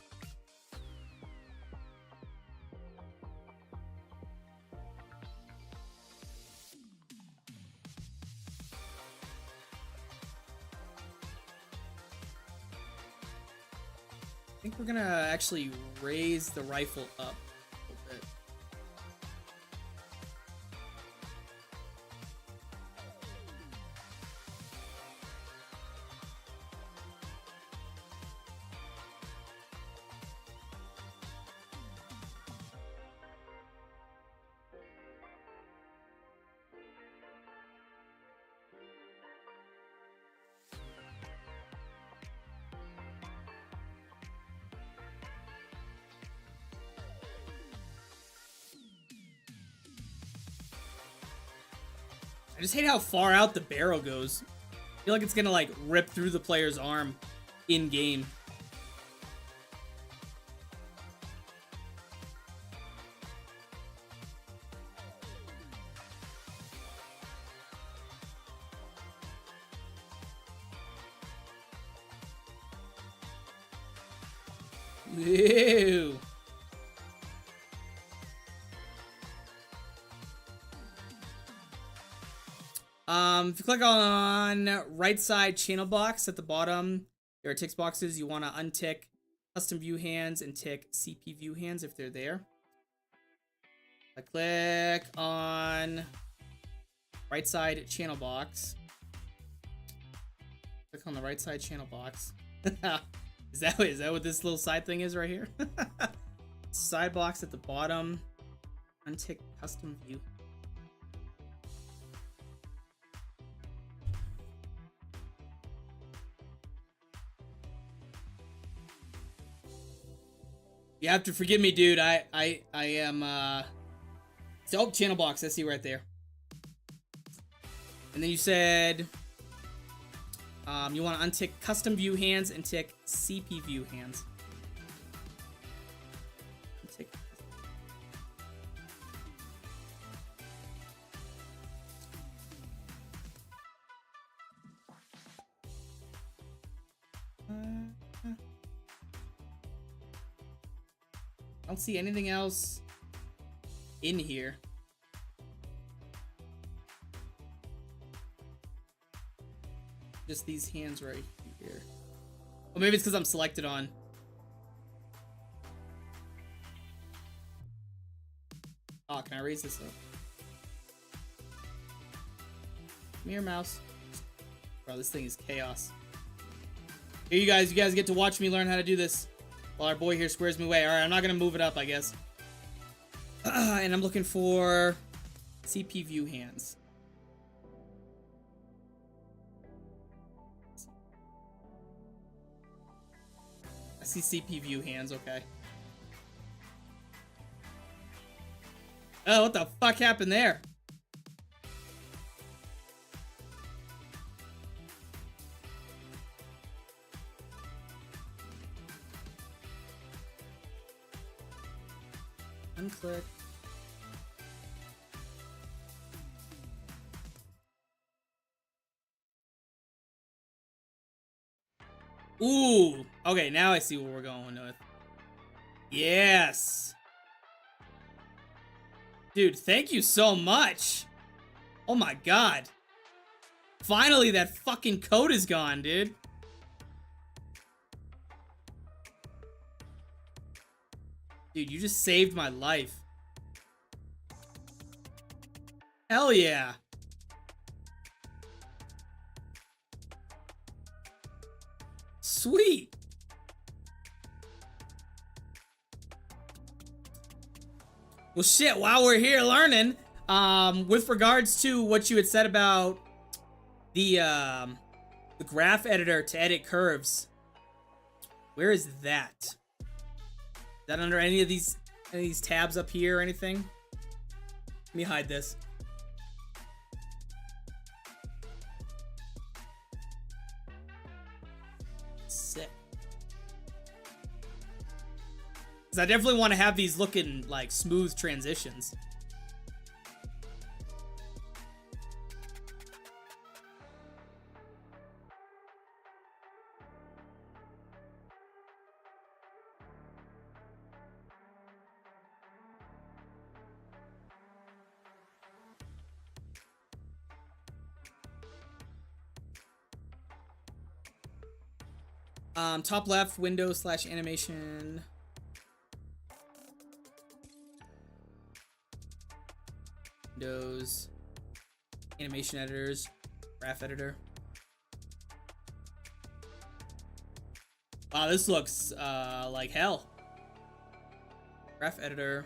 I think we're gonna actually raise the rifle up a little bit. I just hate how far out the barrel goes. I feel like it's gonna like rip through the player's arm in game. Ew. If you click on right side channel box at the bottom, there are text boxes. You want to untick custom view hands and tick CP view hands if they're there. I click on right side channel box. Click on the right side channel box. Is that what this little side thing is right here? Side box at the bottom. Untick custom view. You have to forgive me, dude. I am oh, channel box. I see right there. And then you said you want to untick custom view hands and tick CP view hands. Untick. I don't see anything else in here. Just these hands right here. Or maybe it's because I'm selected on. Oh, can I raise this up? Come here, mouse. Bro, this thing is chaos. Here, you guys get to watch me learn how to do this. While our boy here squares me away. Alright, I'm not gonna move it up, I guess. And I'm looking for CP view hands. I see CP view hands, okay. Oh, what the fuck happened there? Unclick. Ooh. Okay, now I see what we're going with. Yes. Dude, thank you so much. Oh my god. Finally, that fucking code is gone, dude. Dude, you just saved my life. Hell yeah. Sweet. Well, shit, while we're here learning, with regards to what you had said about the graph editor to edit curves, where is that? Is that under any of these tabs up here or anything? Let me hide this. Sick. Because I definitely want to have these looking like smooth transitions. Top left, Windows/animation. Windows, animation editors, graph editor. Wow, this looks like hell. Graph editor.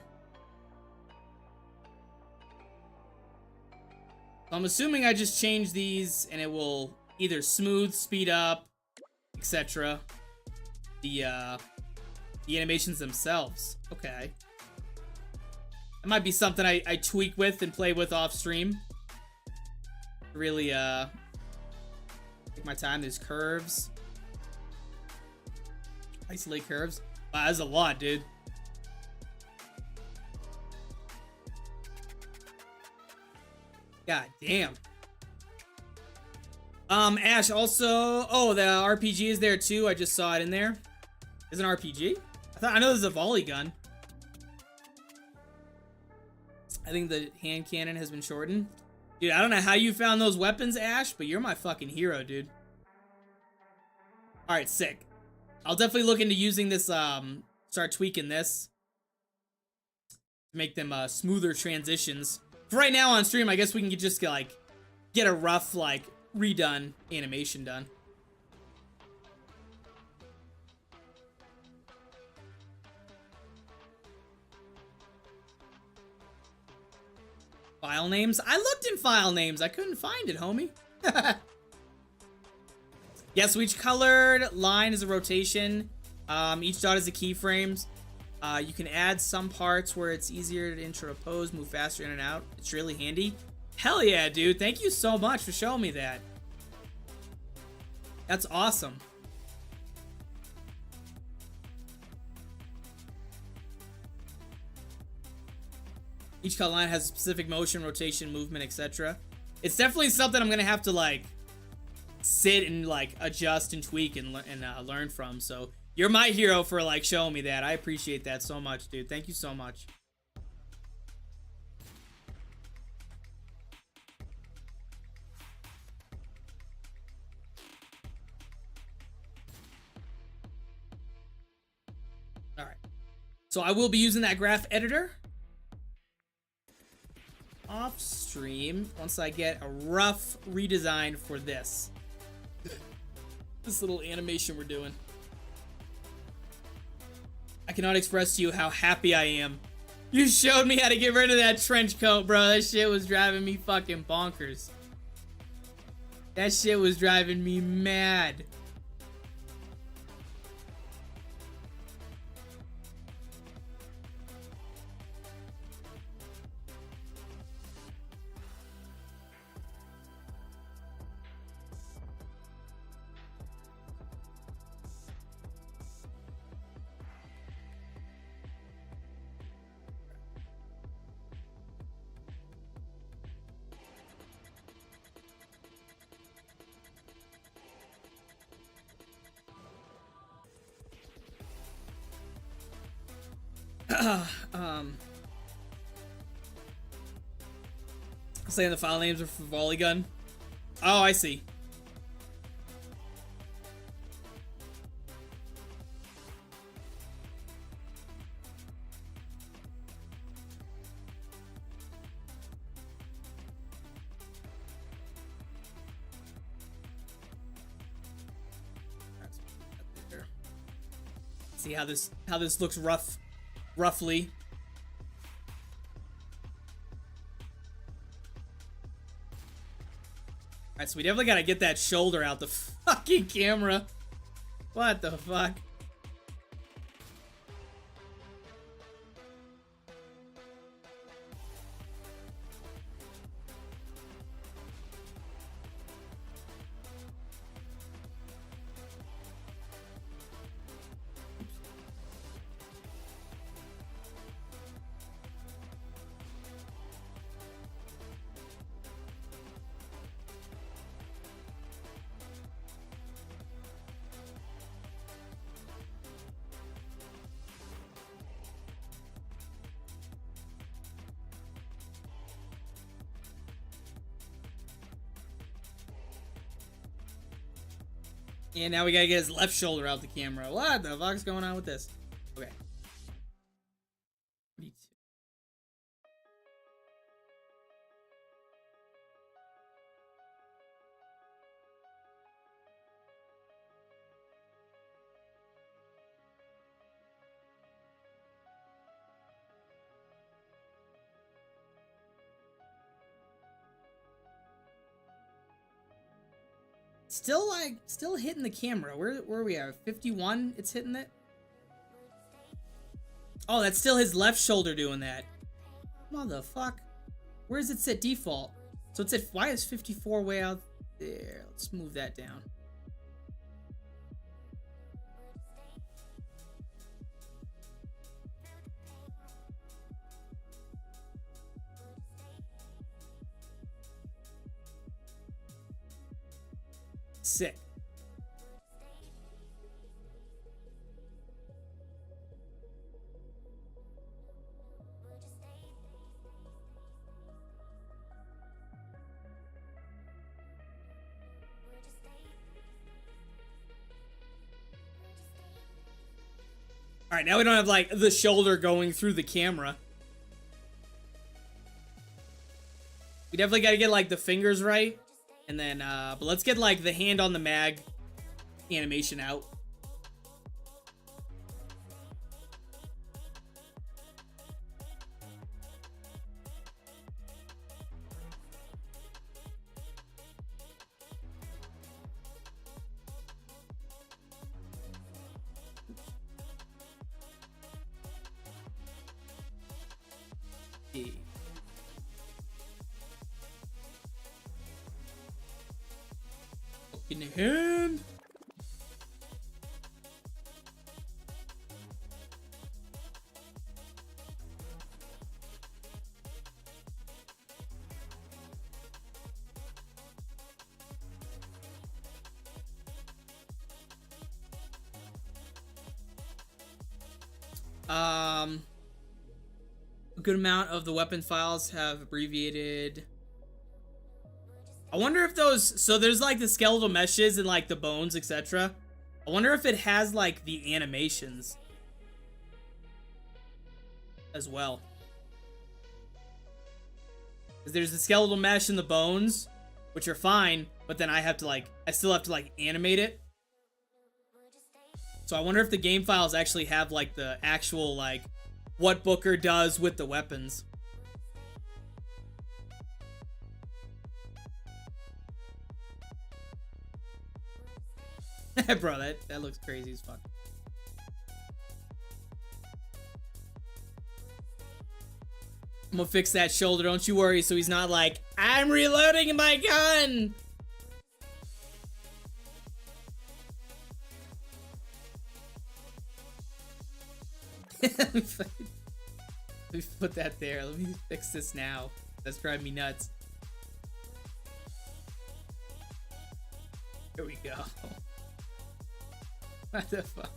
So I'm assuming I just change these and it will either smooth, speed up, etc. The animations themselves. Okay. That might be something I tweak with and play with off stream. Really, take my time. There's curves. Isolate curves. Wow, that's a lot, dude. God damn. Ash, also... Oh, the RPG is there, too. I just saw it in there. Is it an RPG? I know there's a volley gun. I think the hand cannon has been shortened. Dude, I don't know how you found those weapons, Ash, but you're my fucking hero, dude. Alright, sick. I'll definitely look into using this, start tweaking this. To make them, smoother transitions. For right now on stream, I guess we can just, like, get a rough, like, redone animation done. File names? I looked in file names. I couldn't find it, homie. Yeah, so each colored line is a rotation. Each dot is a keyframe. You can add some parts where it's easier to interpose, move faster in and out. It's really handy. Hell yeah, dude. Thank you so much for showing me that. That's awesome. Each color line has a specific motion, rotation, movement, etc. It's definitely something I'm gonna have to like sit and like adjust and tweak and learn from. So you're my hero for like showing me that. I appreciate that so much, dude. Thank you so much. All right. So I will be using that graph editor off stream once I get a rough redesign for this little animation we're doing. I cannot express to you how happy I am. You showed me how to get rid of that trench coat, bro. That shit was driving me fucking bonkers. That shit was driving me mad. Saying the file names are for volley gun. Oh, I see. See how this looks roughly. Alright, so we definitely gotta get that shoulder out the fucking camera. What the fuck? And now we gotta get his left shoulder out the camera. What the fuck's going on with this? Okay. Still hitting the camera. Where are we at? 51? It's hitting it? Oh, that's still his left shoulder doing that. Motherfuck. Where does it sit default? So it's at, why is 54 way out there? Let's move that down. Sick. All right, now we don't have like the shoulder going through the camera. We definitely got to get like the fingers right. And then, but let's get like the hand on the mag animation out. In the hand. A good amount of the weapon files have abbreviated. I wonder if those, so there's like the skeletal meshes and like the bones, etc. I wonder if it has like the animations as well. Because there's the skeletal mesh and the bones, which are fine, but then I still have to like animate it. So I wonder if the game files actually have like the actual like what Booker does with the weapons. Bro, that looks crazy as fuck. I'm gonna fix that shoulder, don't you worry, so he's not like, I'm reloading my gun! Let me put that there. Let me fix this now. That's driving me nuts. Here we go. What the fuck?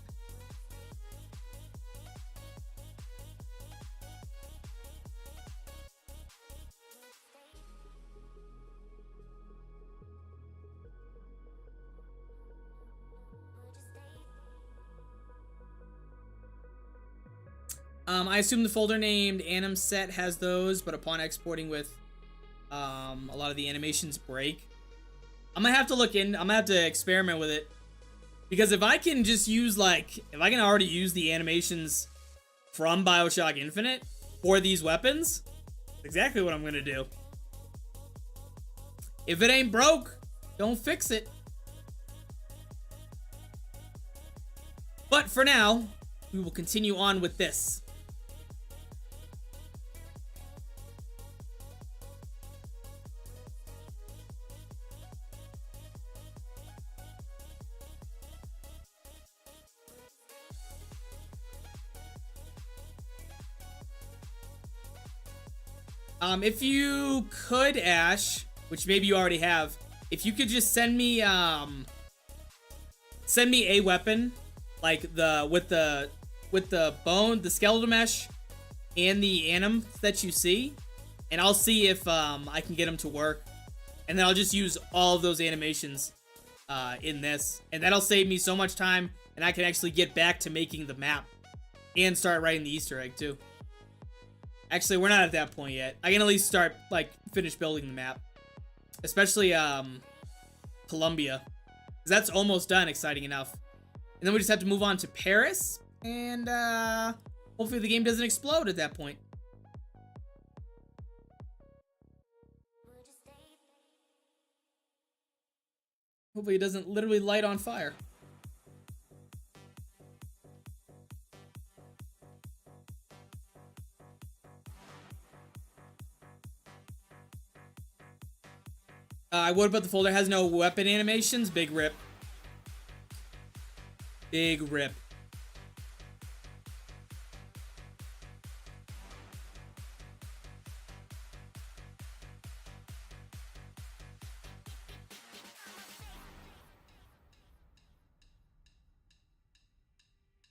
I assume the folder named Anim Set has those, but upon exporting with a lot of the animations break. I'm gonna have to I'm gonna have to experiment with it. Because if I can just use if I can already use the animations from BioShock Infinite for these weapons, that's exactly what I'm gonna do. If it ain't broke, don't fix it. But for now, we will continue on with this. If you could, Ash, which maybe you already have, if you could just send me a weapon, like with the bone, the skeletal mesh, and the anim that you see, and I'll see if I can get them to work, and then I'll just use all of those animations in this, and that'll save me so much time, and I can actually get back to making the map and start writing the Easter egg too. Actually, we're not at that point yet. I can at least start, finish building the map. Especially, Columbia. Because that's almost done, exciting enough. And then we just have to move on to Paris. And, hopefully the game doesn't explode at that point. Hopefully it doesn't literally light on fire. I would, but the folder has no weapon animations. Big rip. Big rip.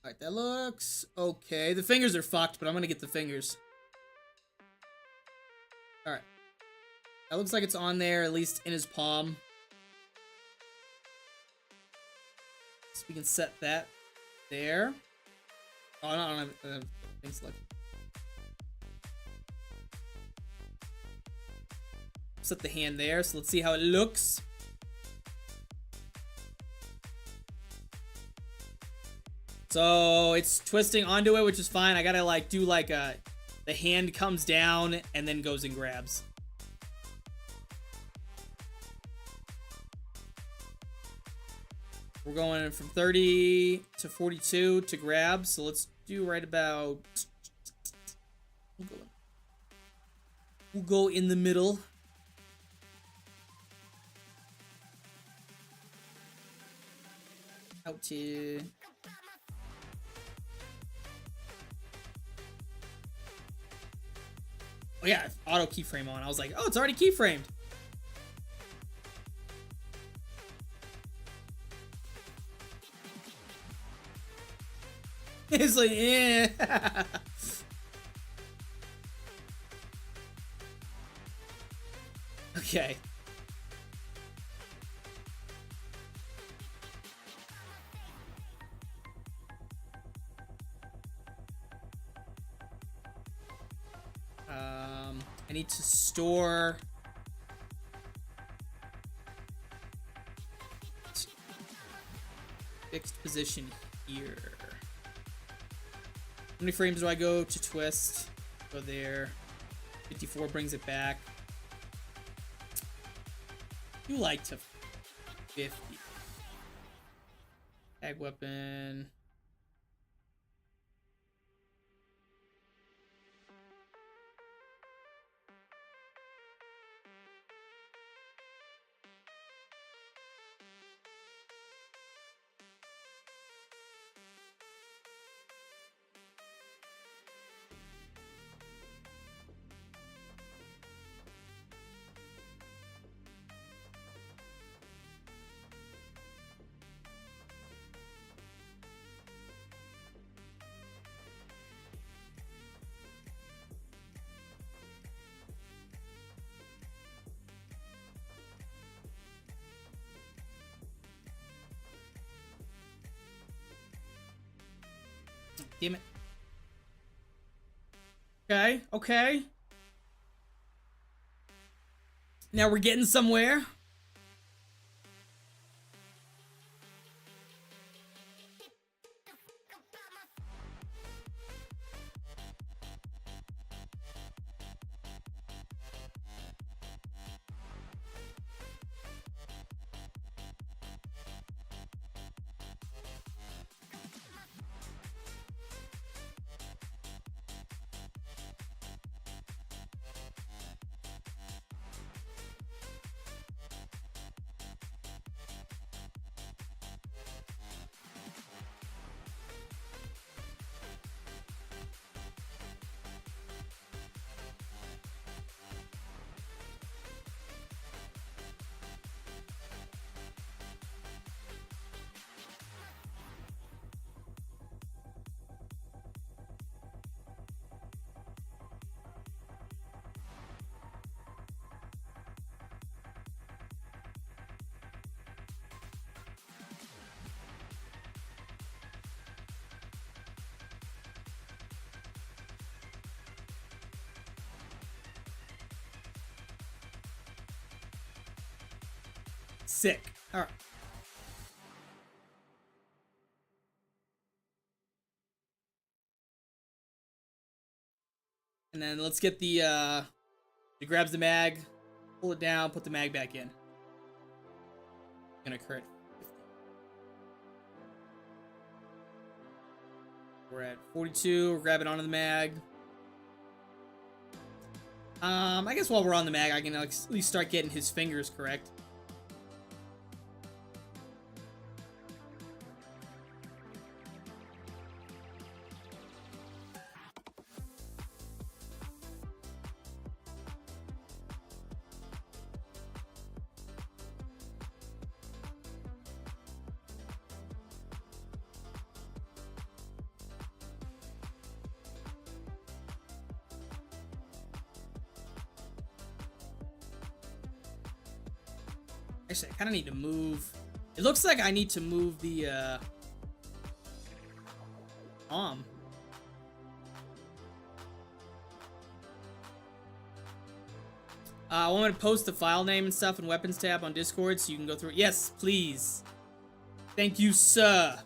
Alright, that looks okay. The fingers are fucked, but I'm gonna get the fingers. Alright. That looks like it's on there, at least in his palm. So we can set that there. Oh, no, I don't have things selected. Set the hand there, so let's see how it looks. So it's twisting onto it, which is fine. I gotta like do like a, the hand comes down and then goes and grabs. We're going from 30 to 42 to grab, so let's do right about. We'll go in the middle. Out to. Oh yeah, auto keyframe on. I was like, oh, it's already keyframed. It's like, yeah. Okay. I need to store fixed position here. How many frames do I go to twist? Go there. 54 brings it back. You like to 50. Tag weapon. Damn it. Okay, okay. Now we're getting somewhere. Sick. All right. And then let's get the, it grabs the mag, pull it down, put the mag back in. Gonna crit. We're at 42, we're grabbing onto the mag. I guess while we're on the mag, I can at least start getting his fingers correct. Actually, I kind of need to move. It looks like I need to move the arm. I want to post the file name and stuff and weapons tab on Discord so you can go through it. Yes, please. Thank you, sir.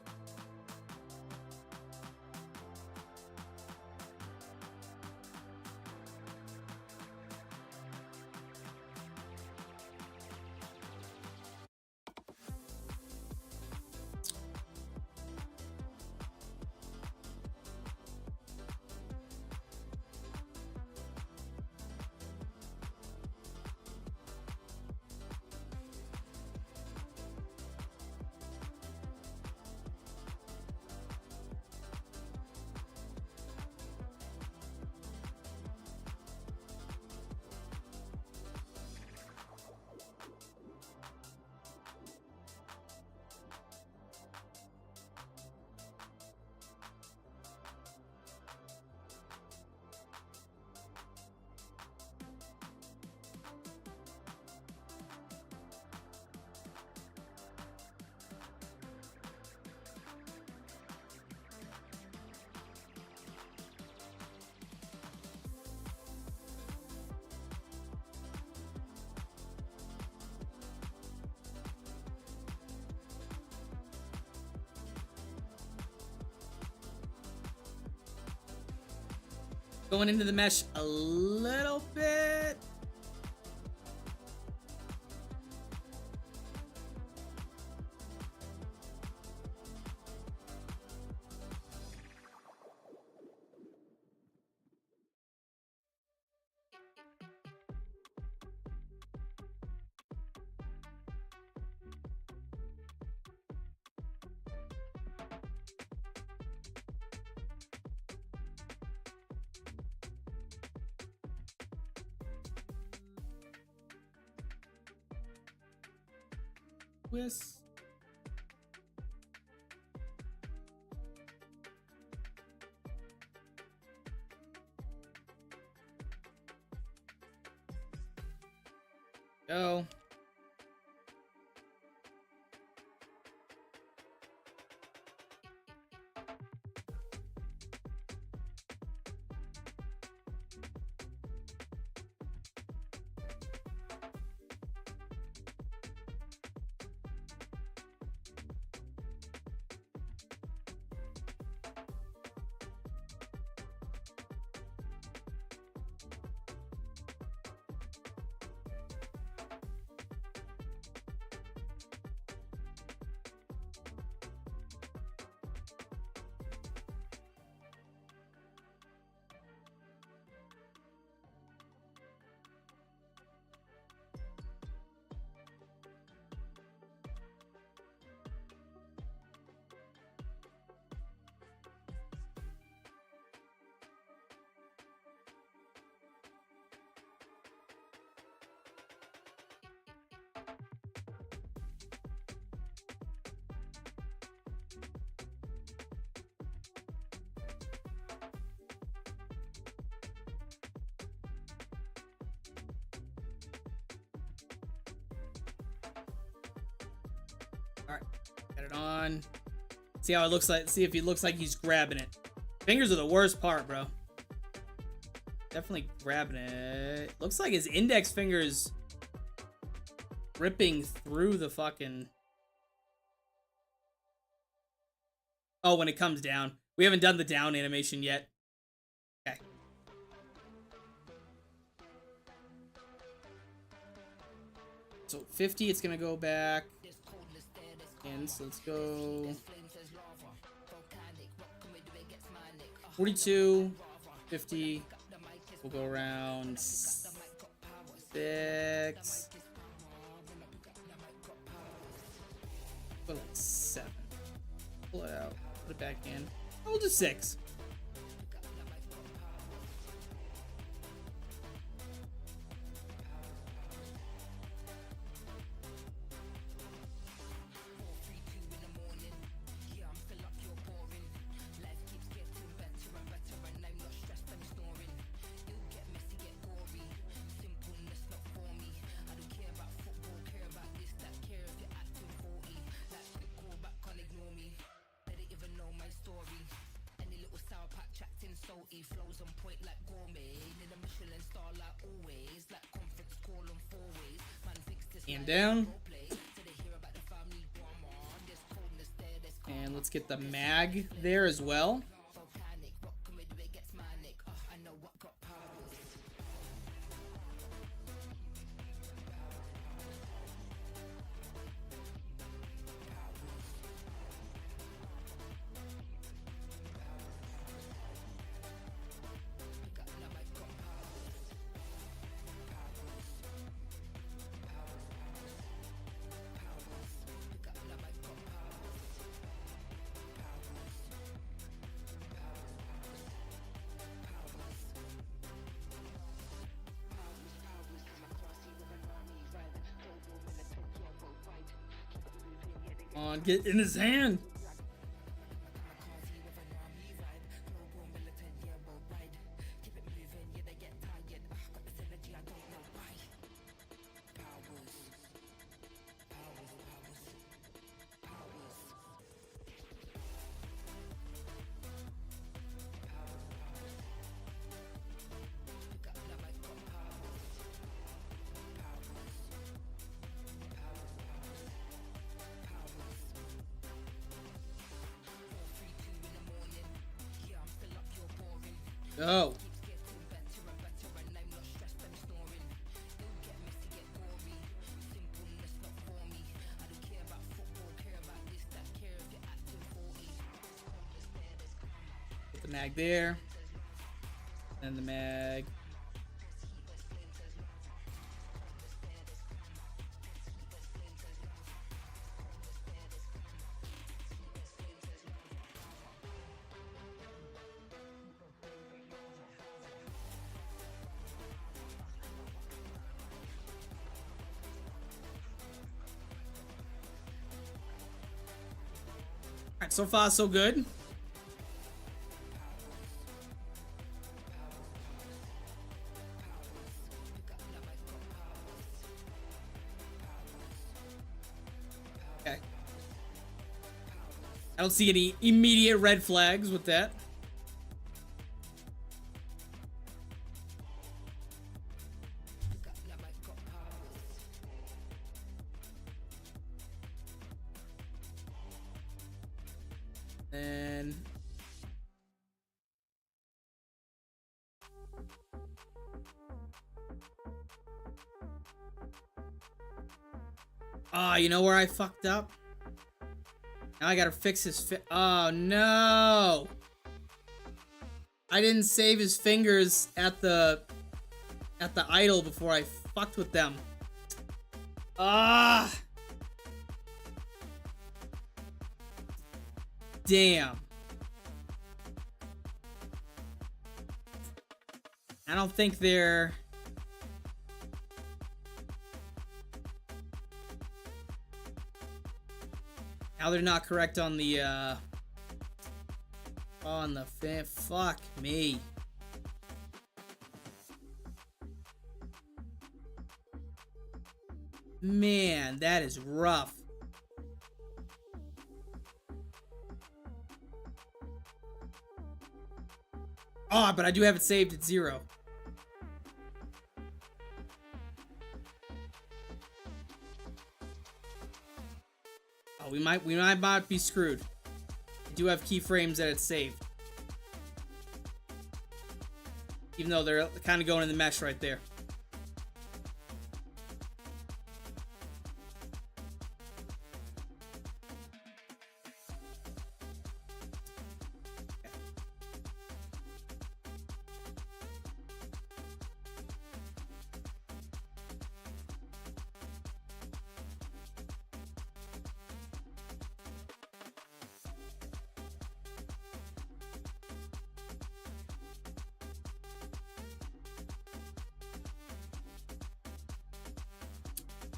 Going into the mesh a little bit. Twist. Go. Alright, got it on. See how it looks like, see if he looks like he's grabbing it. Fingers are the worst part, bro. Definitely grabbing it. Looks like his index finger's ripping through the fucking... Oh, when it comes down. We haven't done the down animation yet. Okay. So 50, it's gonna go back. And so let's go 42, 50. We'll go around 6. Put like 7. Pull it out. Put it back in. Oh, we'll do 6. And down. And let's get the mag there as well. On, get in his hand. Go. Put the mag there. And the mag. Alright, so far so good. Okay. I don't see any immediate red flags with that. And you know where I fucked up? Now I gotta fix his oh no! I didn't save his fingers at the idle before I fucked with them. Ah! Damn. I don't think they're... Now they're not correct on the, fuck me. Man, that is rough. Oh, but I do have it saved at 0. Oh, we might be screwed. I do have keyframes that it's saved. Even though they're kind of going in the mesh right there.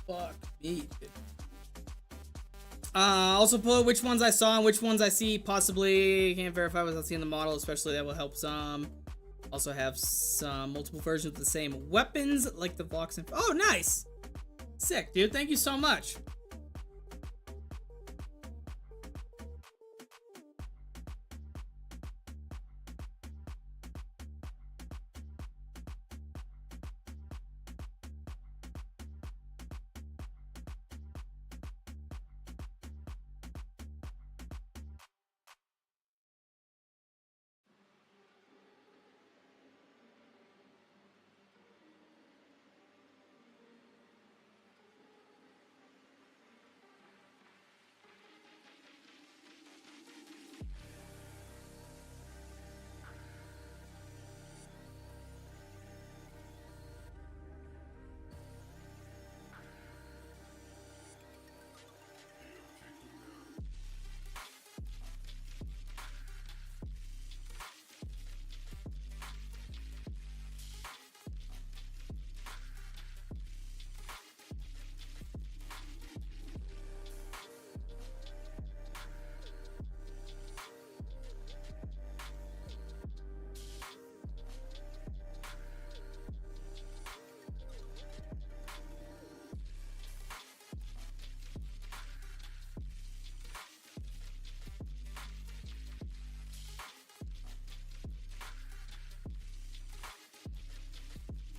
Fuck me, dude. Also put which ones I saw and which ones I see. Possibly can't verify without seeing the model, especially that will help some. Also have some multiple versions of the same weapons, like the Vox and oh, nice, sick, dude. Thank you so much.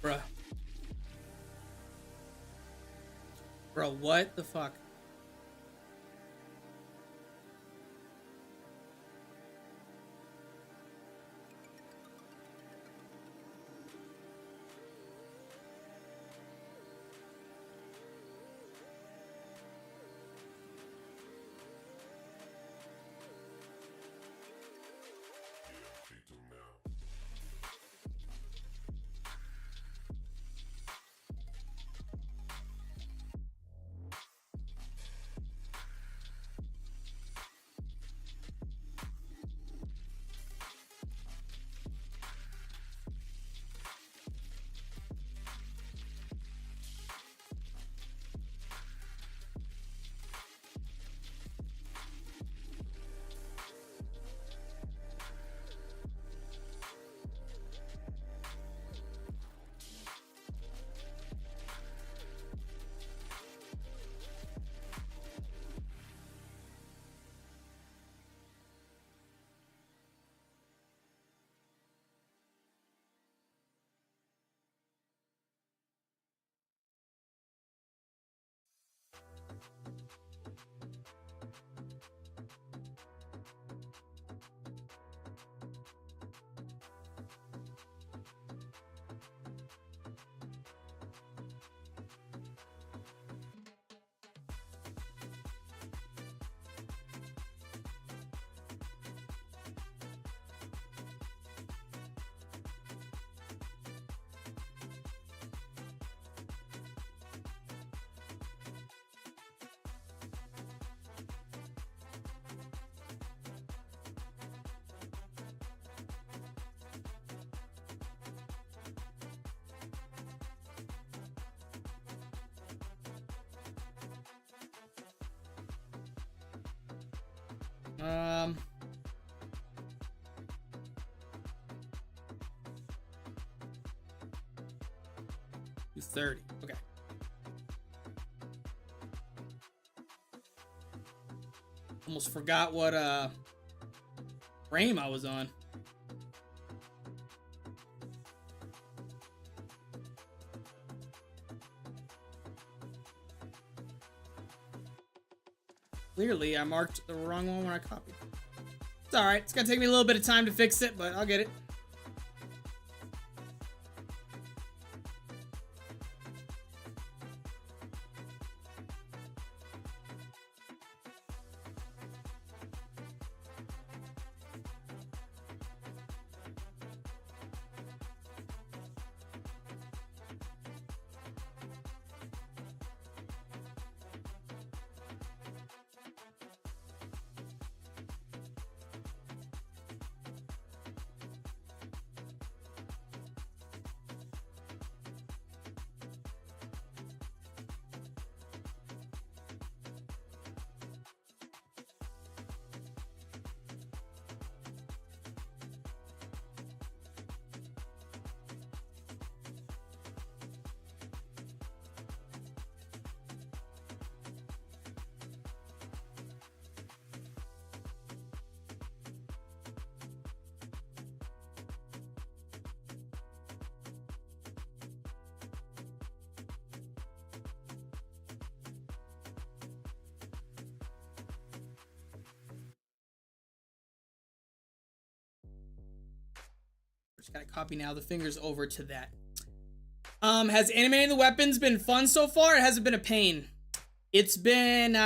Bruh. Bro, what the fuck? Um, 230. Okay. Almost forgot what frame I was on. Clearly, I marked the wrong one when I copied. It's alright. It's gonna take me a little bit of time to fix it, but I'll get it. Just gotta copy now the fingers over to that. Has animating the weapons been fun so far? It hasn't been a pain. It's been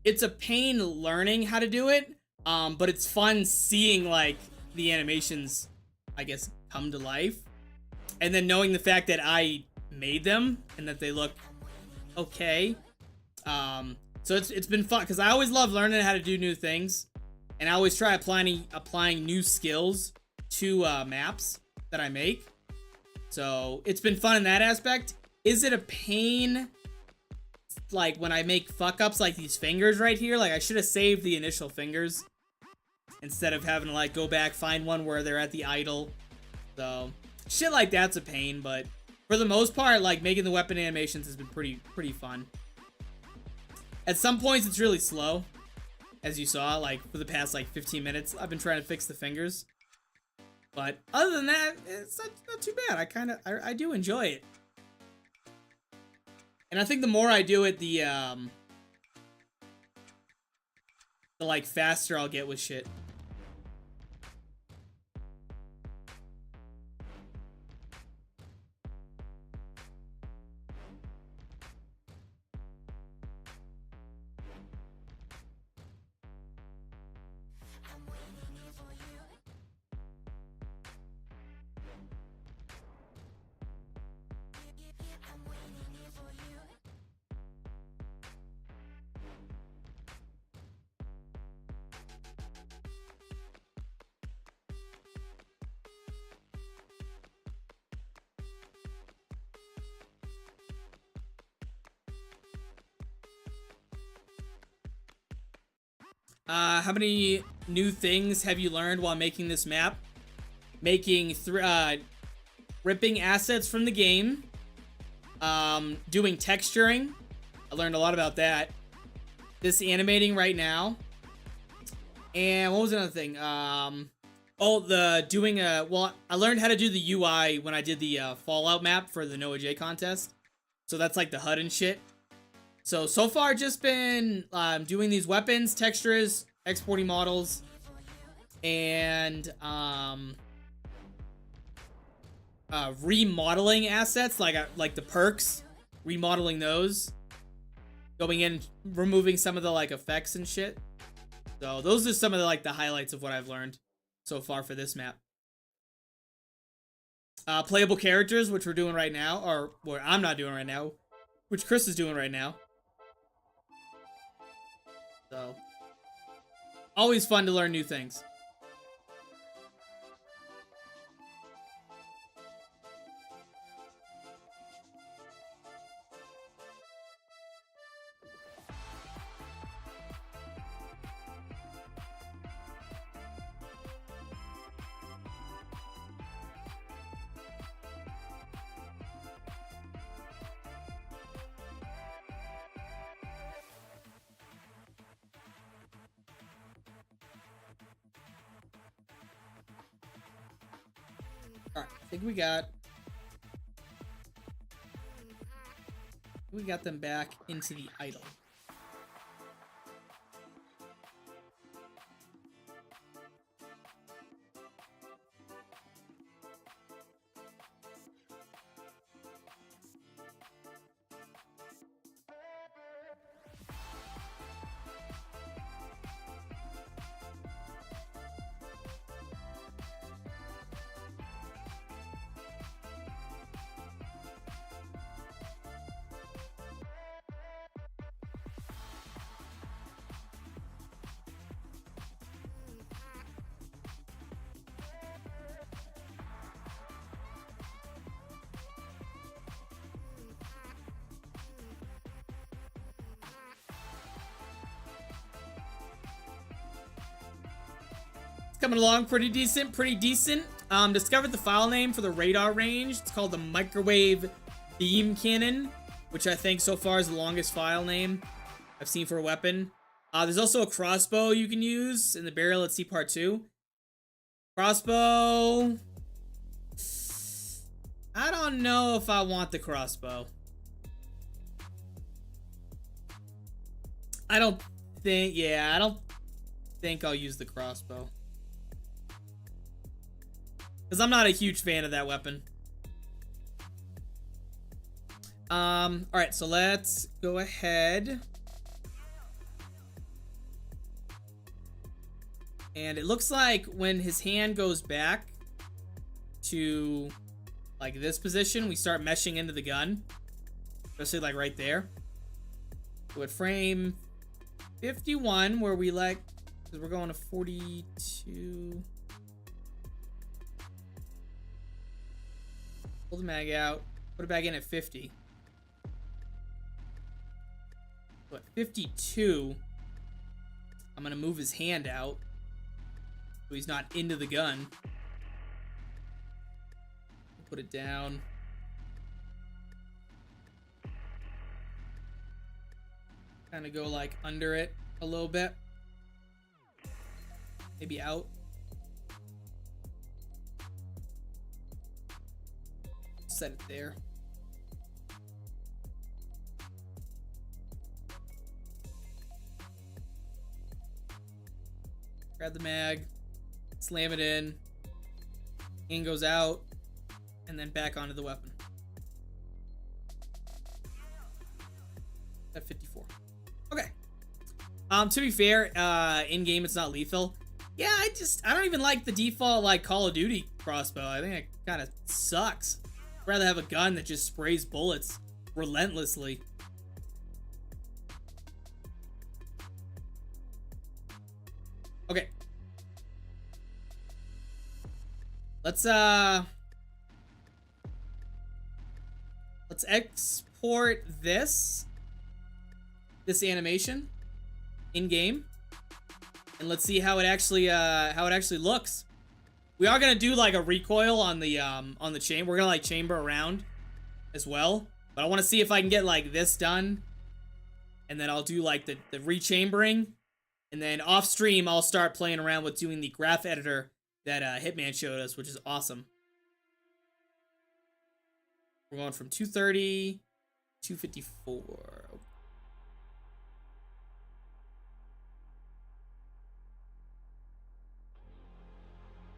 it's a pain learning how to do it. But it's fun seeing like the animations, I guess, come to life. And then knowing the fact that I made them and that they look okay. So it's been fun because I always love learning how to do new things. And I always try applying new skills to maps that I make. So it's been fun in that aspect. Is it a pain like when I make fuck ups like these fingers right here? Like I should have saved the initial fingers instead of having to like go back, find one where they're at the idle. So shit like that's a pain, but for the most part, like making the weapon animations has been pretty fun. At some points it's really slow. As you saw, like for the past like 15 minutes, I've been trying to fix the fingers. But other than that, it's not too bad. I do enjoy it. And I think the more I do it, the like faster I'll get with shit. How many new things have you learned while making this map? Making ripping assets from the game. Doing texturing. I learned a lot about that. This animating right now. And what was another thing? Well, I learned how to do the UI when I did the Fallout map for the Noah J contest. So that's like the HUD and shit. So far just been doing these weapons, textures, exporting models, and remodeling assets like the perks, remodeling those, going in, removing some of the like effects and shit. So those are some of the like the highlights of what I've learned so far for this map. Playable characters, which we're doing right now, or what I'm not doing right now, which Chris is doing right now. So, always fun to learn new things. Alright, I think we got them back into the idol. Coming along pretty decent. Discovered the file name for the radar range. It's called the microwave beam cannon, which I think so far is the longest file name I've seen for a weapon. There's also a crossbow you can use in the barrel. Let's see part 2. Crossbow. I don't know if I want the crossbow. I don't think I'll use the crossbow. Because I'm not a huge fan of that weapon. Alright, so let's go ahead. And it looks like when his hand goes back to like this position, we start meshing into the gun. Especially like right there. So at frame 51, where we like, because we're going to 42. Pull the mag out. Put it back in at 50. So at 52, I'm going to move his hand out so he's not into the gun. Put it down. Kind of go like under it a little bit. Maybe out. set it there. Grab the mag, slam it in, and goes out, and then back onto the weapon. At 54. Okay. To be fair, in game it's not lethal. Yeah, I don't even like the default like Call of Duty crossbow. I think it kind of sucks. I'd rather have a gun that just sprays bullets relentlessly. Okay. Let's export this animation in game, and let's see how it actually looks. We are gonna do like a recoil on the chamber. We're gonna like chamber around as well, but I want to see if I can get like this done, and then I'll do like the rechambering, and then off stream I'll start playing around with doing the graph editor that Hitman showed us, which is awesome. We're going from 230 to 254.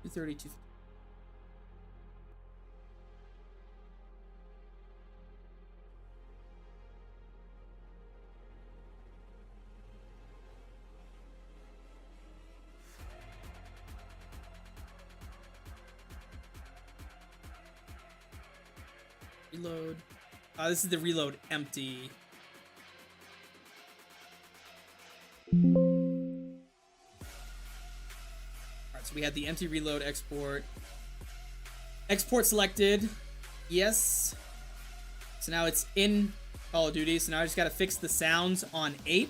230 to reload. This is the reload empty. Alright, so we had the empty reload export. Export selected. Yes. So now it's in Call of Duty. So now I just gotta fix the sounds on 8.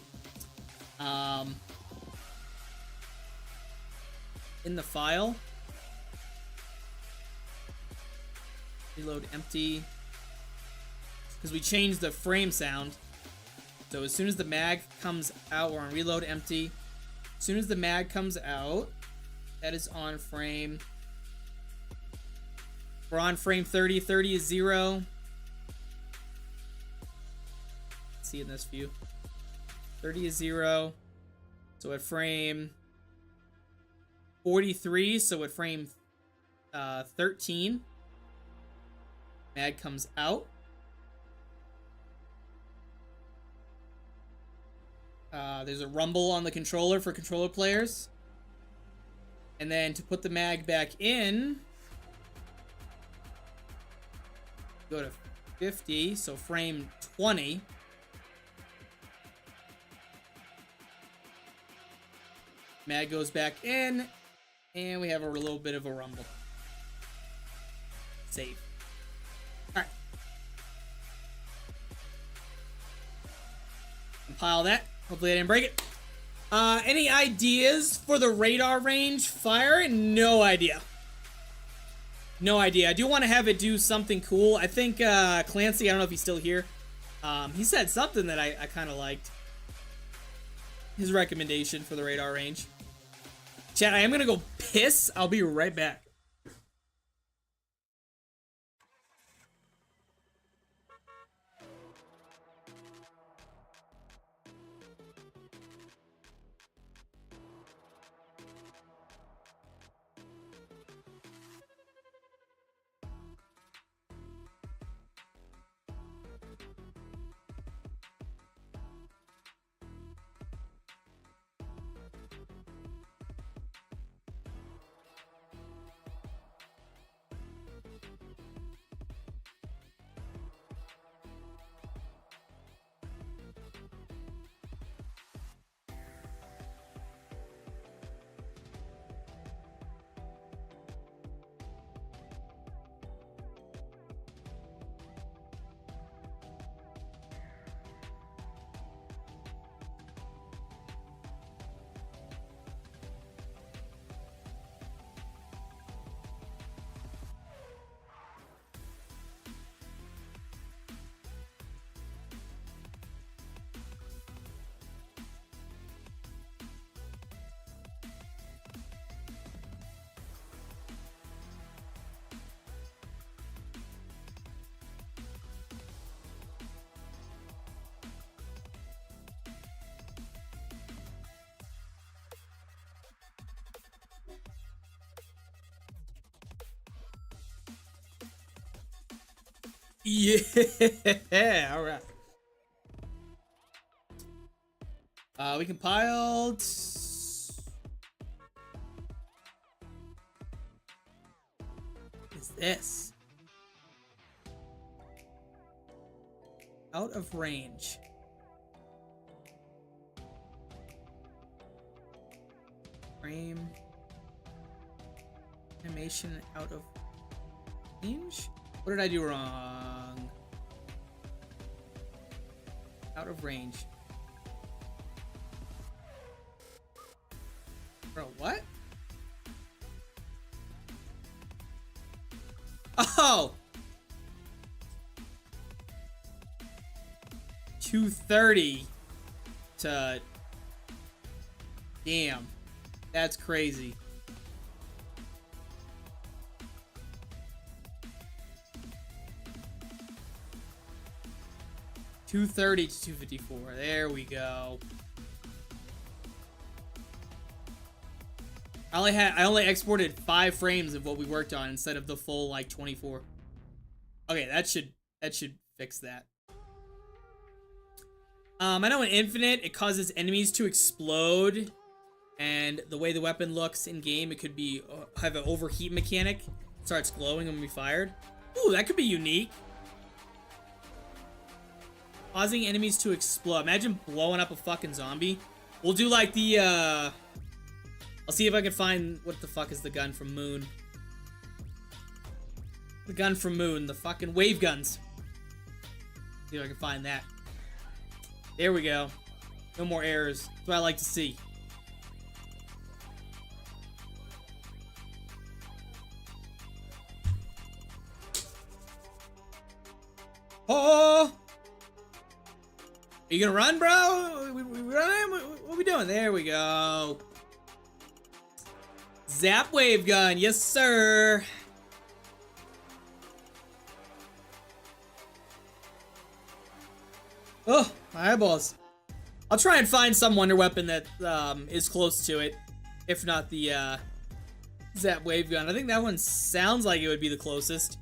In the file. Reload empty. Because we changed the frame sound. So as soon as the mag comes out, we're on reload empty. As soon as the mag comes out, that is on frame. We're on frame 30. 30 is 0. Let's see in this view. 30 is 0. So at frame 43, so at frame 13, mag comes out. There's a rumble on the controller for controller players. And then to put the mag back in, go to 50, so frame 20. Mag goes back in, and we have a little bit of a rumble. Save. Alright. Compile that. Hopefully I didn't break it. Any ideas for the radar range fire? No idea. No idea. I do want to have it do something cool. I think Clancy, I don't know if he's still here. He said something that I kind of liked. His recommendation for the radar range. Chat, I am going to go piss. I'll be right back. Yeah, all right. We compiled. What is this? Out of range. Frame. Animation out of range? What did I do wrong? Out of range. Bro, what? Oh! 230 to... Damn. That's crazy. $230 to $254. There we go. I only exported 5 frames of what we worked on instead of the full like 24. Okay, that should fix that. I know in Infinite it causes enemies to explode, and the way the weapon looks in game, it could be have an overheat mechanic. It starts glowing when we fired. Ooh, that could be unique. Causing enemies to explode. Imagine blowing up a fucking zombie. We'll do like the I'll see if I can find what the fuck is the gun from Moon. The gun from Moon, the fucking wave guns. See if I can find that. There we go. No more errors. That's what I like to see. Oh! Are you gonna run, bro? We running? What are we doing? There we go. Zap wave gun. Yes, sir. Oh, my eyeballs. I'll try and find some wonder weapon that is close to it. If not the Zap wave gun. I think that one sounds like it would be the closest.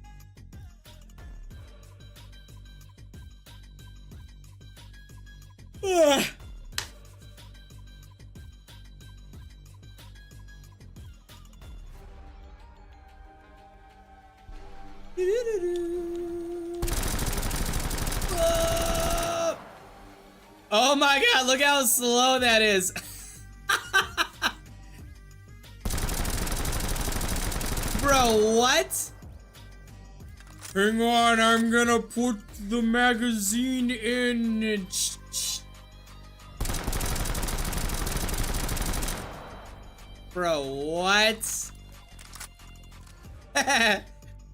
Ugh. Oh my god, look how slow that is. Bro, what? Hang on, I'm gonna put the magazine in. Bro, what?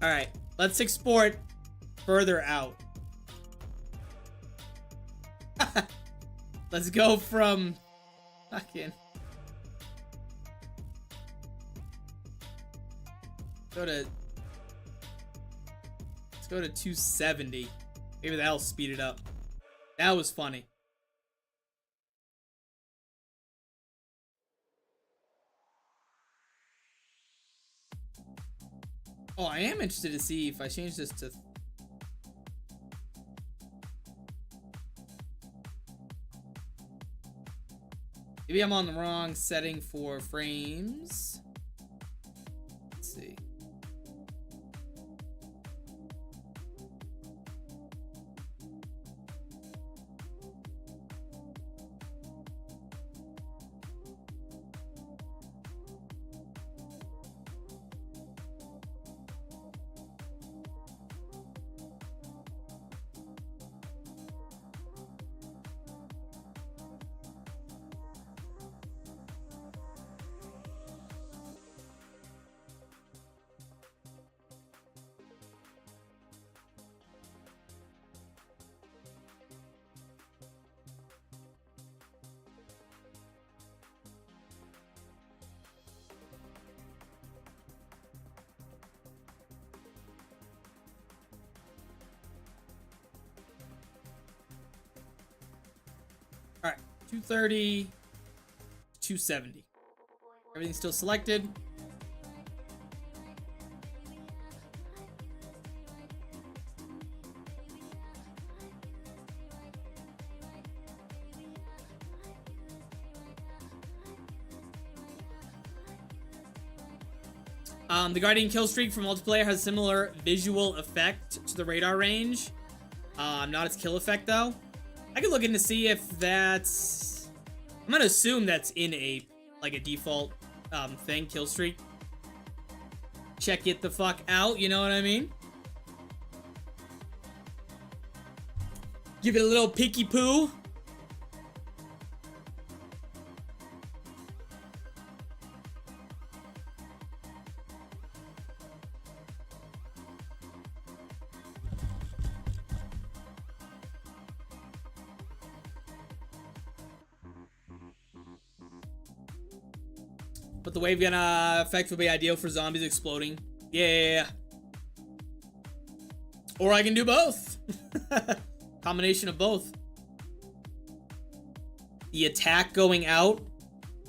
Alright, let's export further out. Let's go from fucking let's go to 270. Maybe that'll speed it up. That was funny. Oh, I am interested to see if I change this to... Maybe I'm on the wrong setting for frames. Let's see. All right, 230, 270. Everything's still selected. The Guardian kill streak for multiplayer has a similar visual effect to the radar range. Not its kill effect though. I could look in to see if that's... I'm gonna assume that's in a default thing, kill streak. Check it the fuck out, you know what I mean? Give it a little peeky poo. But the wave gun effect would be ideal for zombies exploding. Yeah. Or I can do both. Combination of both. The attack going out,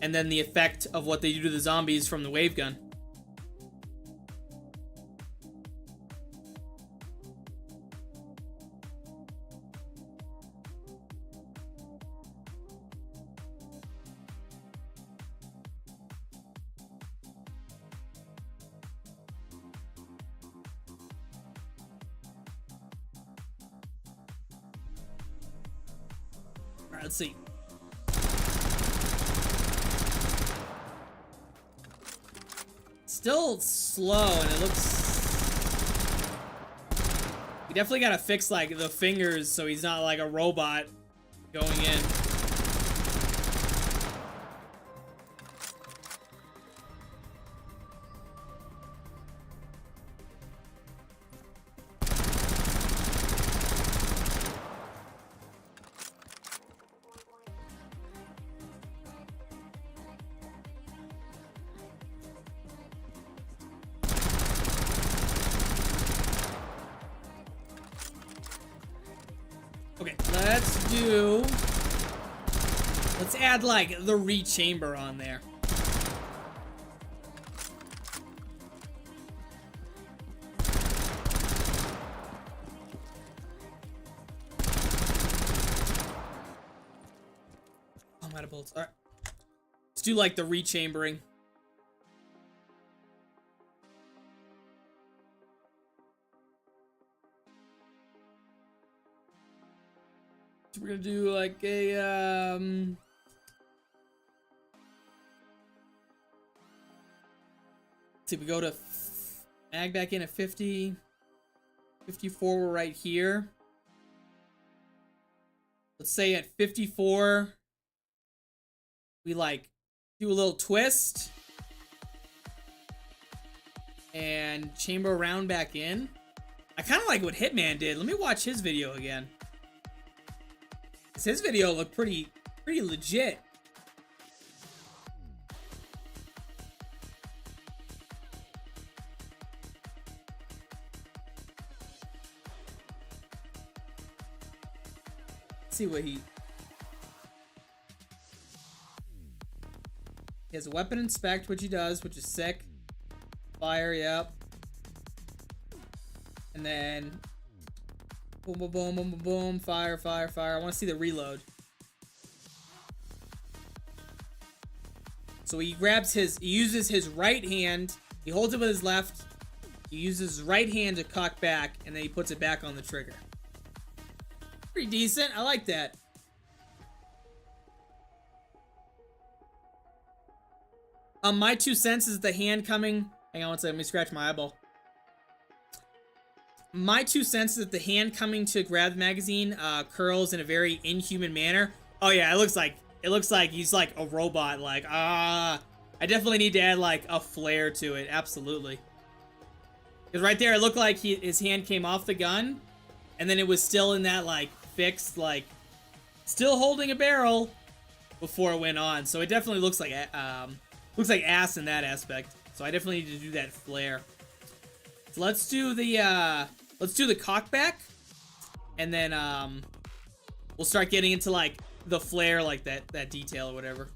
and then the effect of what they do to the zombies from the wave gun. Alright, let's see. Still slow, and it looks... We definitely gotta fix, like, the fingers so he's not like a robot going in. Okay, let's add like the rechamber on there. Oh, I'm out of bullets. All right, let's do like the rechambering. So we're gonna do like a see, we go to mag back in at 50, 54. We're right here. Let's say at 54 we like do a little twist and chamber around back in. I kind of like what Hitman did. Let me watch his video again. His video looked pretty legit. Let's see what he has a weapon inspect, which he does, which is sick. Fire, yep. And then boom, boom, boom, boom, boom, boom, fire, fire, fire. I want to see the reload. So he grabs he uses his right hand, he holds it with his left, he uses his right hand to cock back, and then he puts it back on the trigger. Pretty decent, I like that. My 2 cents is the hand coming. Hang on one second, let me scratch my eyeball. My 2 cents is that the hand coming to grab the magazine curls in a very inhuman manner. Oh yeah, it looks like he's like a robot. Like, I definitely need to add like a flare to it. Absolutely. Because right there, it looked like his hand came off the gun, and then it was still in that like fixed, like still holding a barrel before it went on. So it definitely looks like ass in that aspect. So I definitely need to do that flare. So let's do the cockback, and then we'll start getting into like the flare, like that detail or whatever.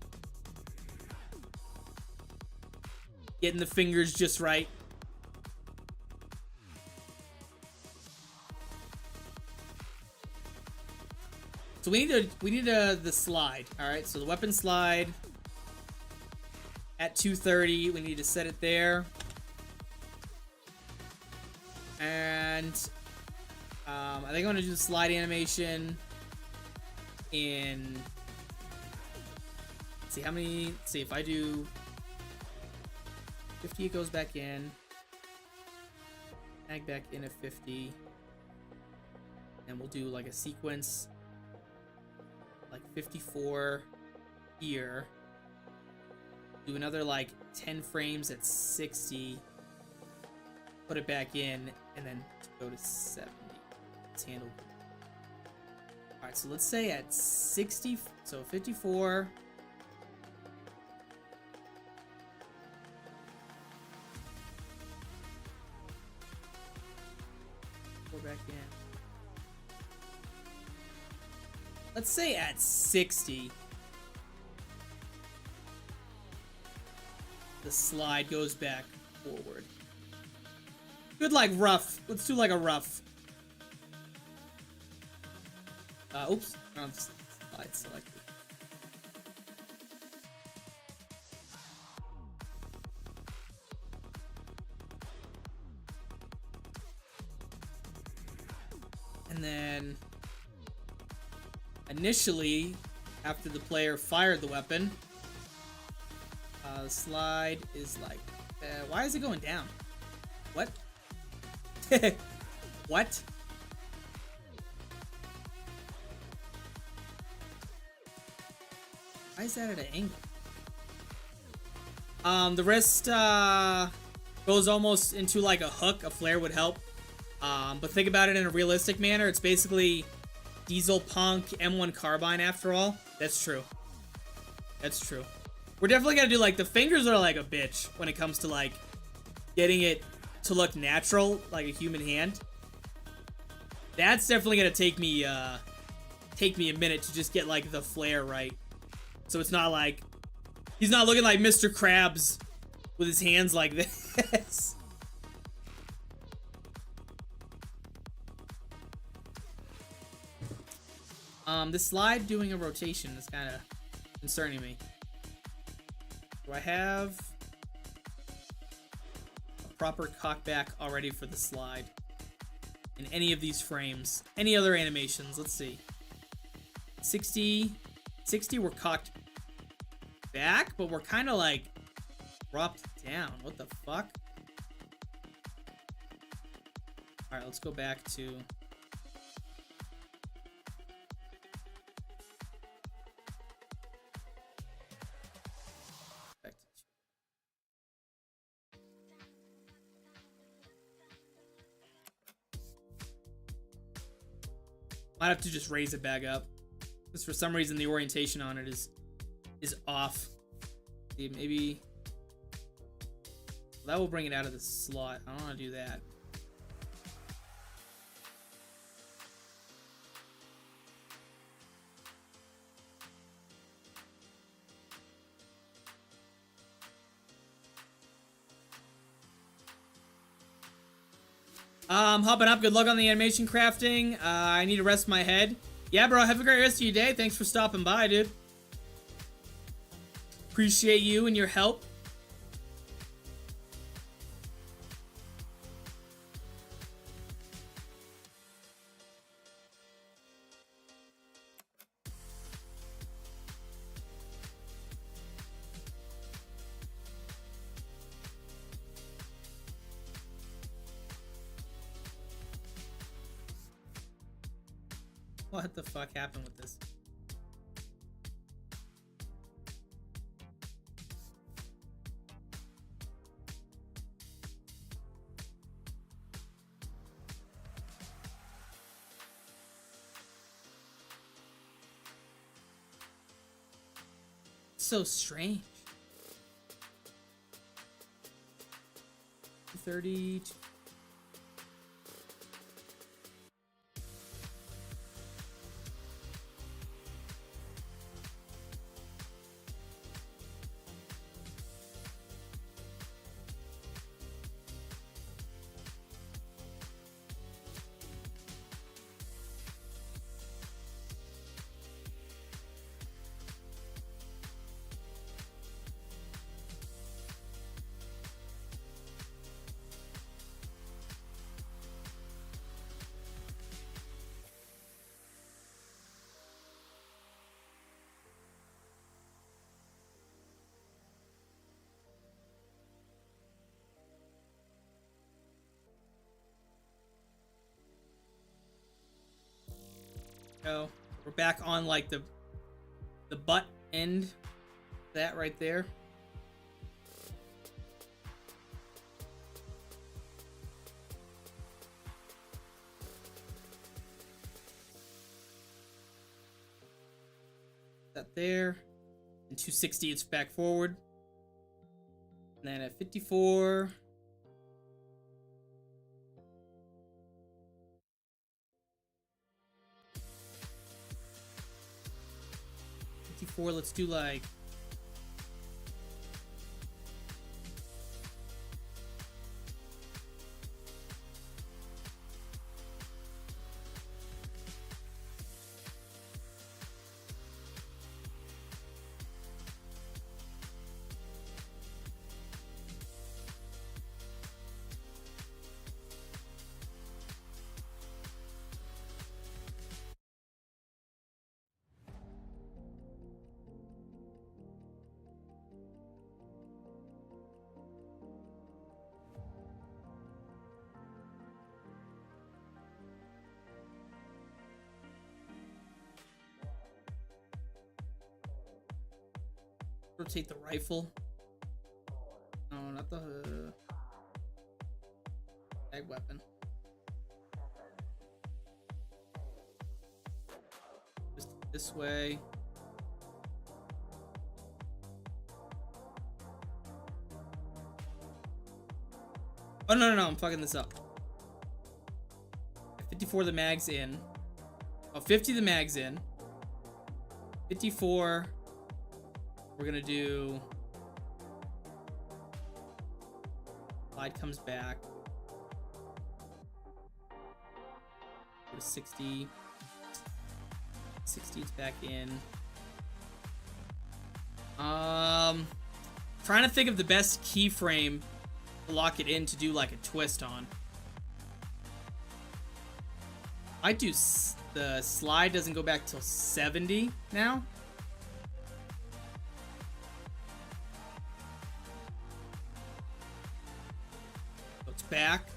Getting the fingers just right. So we need the slide. All right, so the weapon slide at 230. We need to set it there. And I think I'm gonna do the slide animation in. Let's see how many. Let's see if I do 50, it goes back in. Tag back in at 50. And we'll do like a sequence, like 54 here. Do another like 10 frames at 60. Put it back in, and then go to 70. It's handled. Alright, so let's say at 60, so 54. Go back in. Let's say at 60. The slide goes back forward. Good, like rough. Let's do like a rough. Oops. I don't have the slide selected. And then initially, after the player fired the weapon, the slide is like, why is it going down? What? What? Why is that at an angle? The wrist goes almost into like a hook. A flare would help. But think about it in a realistic manner. It's basically Diesel Punk M1 Carbine after all. That's true. That's true. We're definitely gonna do like the fingers are like a bitch when it comes to like getting it to look natural like a human hand. That's definitely gonna take me a minute to just get like the flare right. So it's not like he's not looking like Mr. Krabs with his hands like this. The slide doing a rotation is kind of concerning me. Do I have a proper cockback already for the slide in any of these frames? Any other animations? Let's see. 60 we're cocked back, but we're kind of like dropped down. What the fuck? Alright, let's go back to... Might have to just raise it back up, because for some reason the orientation on it is off. See, maybe that will bring it out of the slot. I don't want to do that. Hopping up. Good luck on the animation crafting. I need to rest my head. Yeah, bro. Have a great rest of your day. Thanks for stopping by, dude. Appreciate you and your help. What the fuck happened with this? So strange. 30. Go. We're back on like the butt end. That right there. That there. And 260, it's back forward. And then at 54. 54, let's do like. Rotate the rifle. No, not the bag weapon. Just this way. Oh no, I'm fucking this up. 54 the mag's in. Oh, 50 the mag's in. 54. We're gonna do. Slide comes back. Go to 60. 60 is back in. Trying to think of the best keyframe to lock it in to do like a twist on. I do. The slide doesn't go back till 70 now. Back.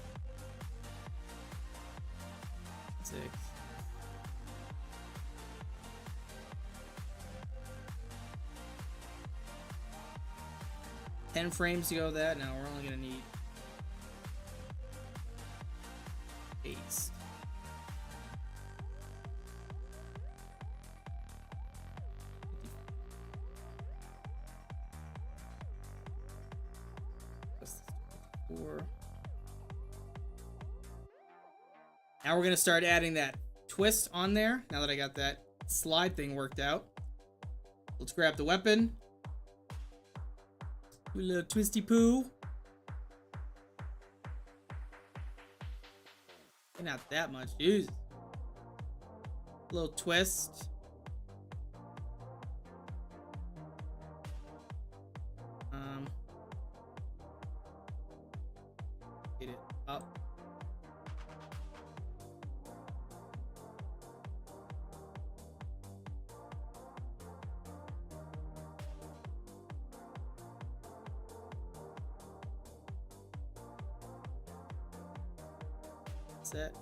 6. Ten frames to go that. Now we're only gonna need 8. Now we're gonna start adding that twist on there. Now that I got that slide thing worked out, let's grab the weapon. Do a little twisty poo. Not that much, jeez. A little twist. Get it up. Set.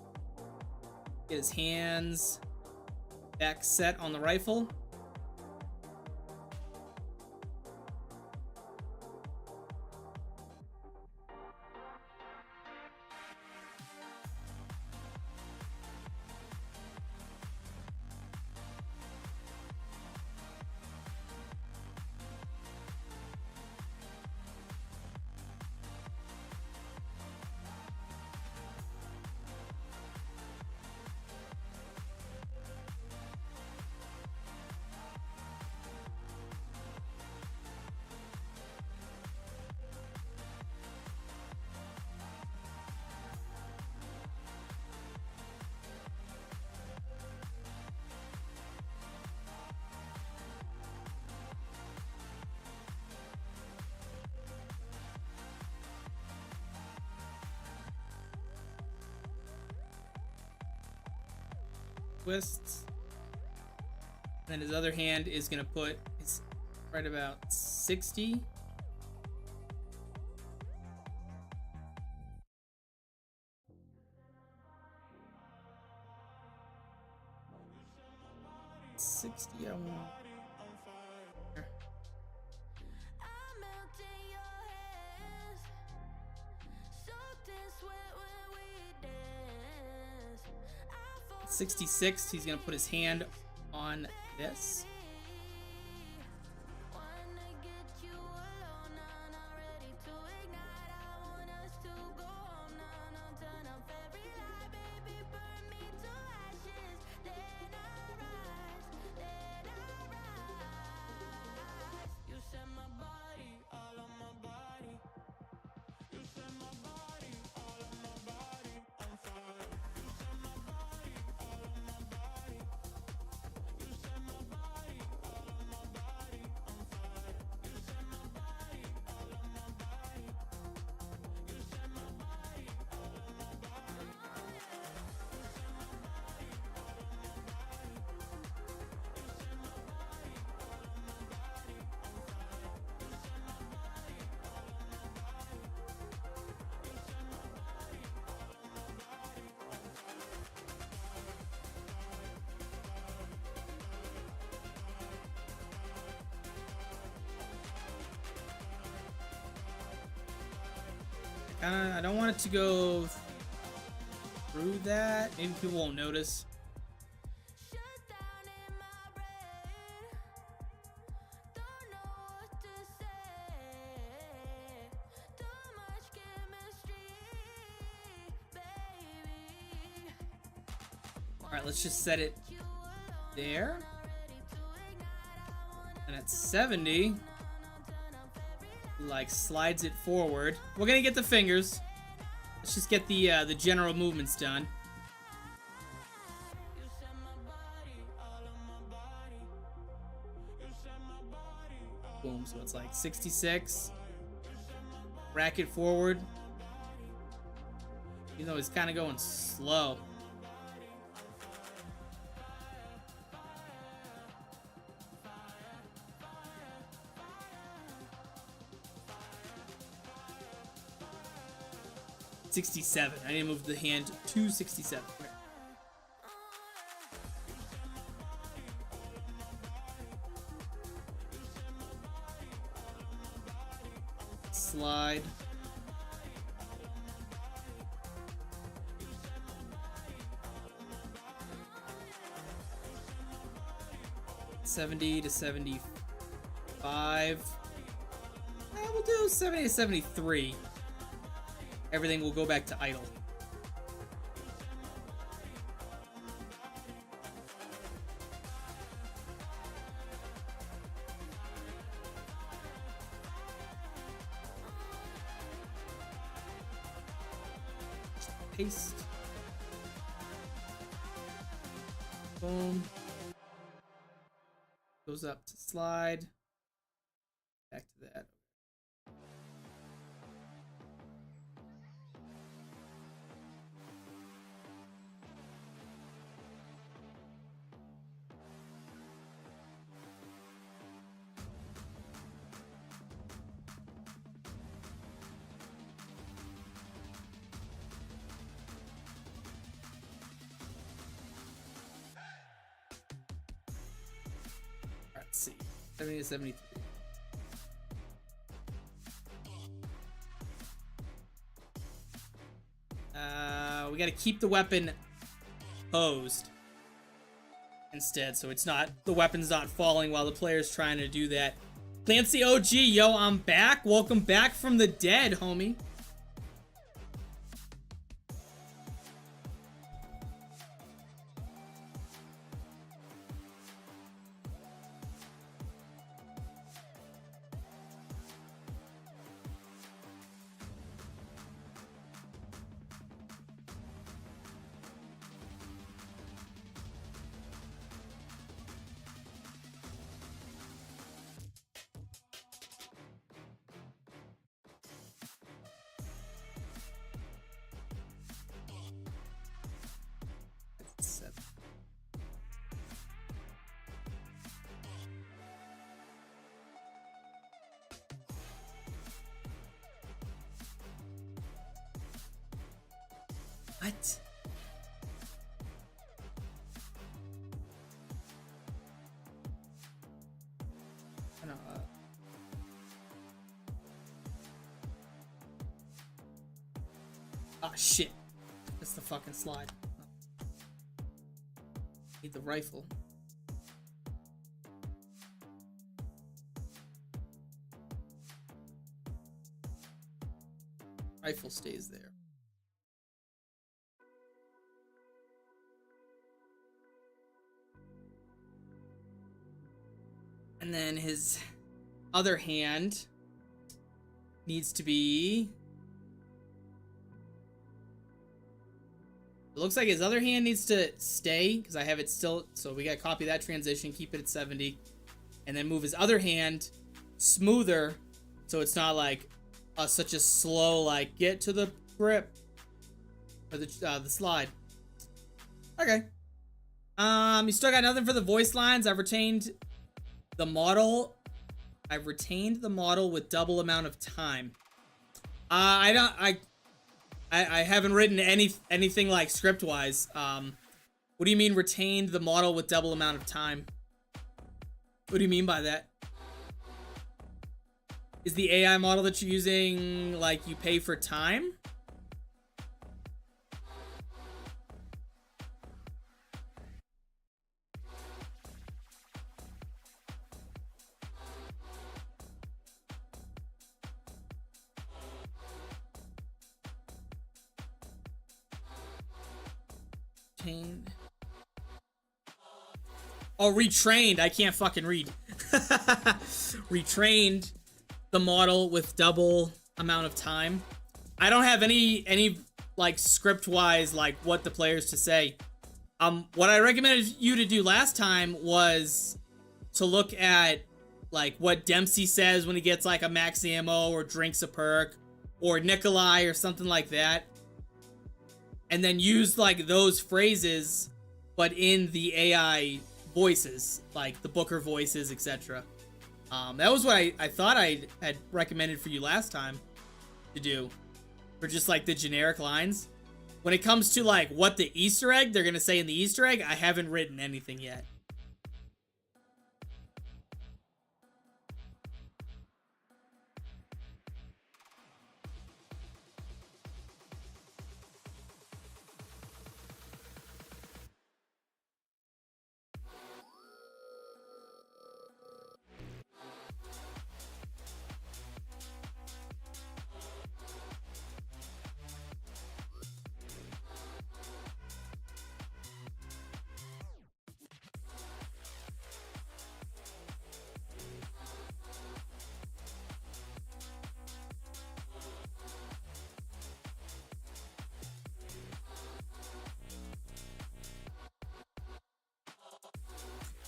Get his hands back set on the rifle. Twists. And then his other hand is gonna put his right about 60. 60. I want. I'm melting your hands, soaked in sweat when we dance. I fall 66. He's gonna put his hand on this. wanna get you alone, now not ready to ignite. I want us to go home, now no turn up every light, baby, burn me to ashes. Then I rise, then I rise. You set my body, all on my body. You set my body, all on my body on fire. You set my body, all on my body. You set my body, all on my body on fire. You set my body, all on my body. You set my body, all on my body. I don't want it to go through that. Maybe people won't notice. Shut down in my brain. Don't know what to say. Too much chemistry, baby. All right, let's just set it You alone, there. not ready to ignite. I wanna And at 70, turn up every like slides it forward. We're gonna get the fingers. Let's just get the general movements done. You set my body, all on my body. You set my body, all Boom. So it's like 66. Rack it forward. Even though he's kind of going slow. $67. I need to move the hand to 67. Okay. Slide. $70 to $75. We'll do $70 to $73. Everything will go back to idle. Paste. Boom. Goes up to slide. Back to that. Let's see. 70 to 73. We gotta keep the weapon posed instead, so it's not, the weapon's not falling while the player's trying to do that. Clancy OG, yo, I'm back. Welcome back from the dead, homie. What? Ah, shit. That's the fucking slide. Need the rifle. Rifle stays there. And then his other hand needs to be... It looks like his other hand needs to stay, because I have it still... So we gotta copy that transition, keep it at 70. And then move his other hand smoother, so it's not like such a slow, like, get to the grip. Or the slide. Okay. You still got nothing for the voice lines. I've retained the model. I've retained the model with double amount of time. I haven't written anything like script wise. What do you mean retained the model with double amount of time? What do you mean by that? Is the AI model that you're using like you pay for time? Oh, retrained. I can't fucking read. Retrained the model with double amount of time. I don't have any like script wise like what the players to say. What I recommended you to do last time was to look at like what Dempsey says when he gets like a max ammo or drinks a perk, or Nikolai or something like that. And then use like those phrases, but in the AI voices, like the Booker voices, etc. That was what I thought I had recommended for you last time to do, for just like the generic lines. When it comes to like what the Easter egg they're gonna say in the Easter egg, I haven't written anything yet.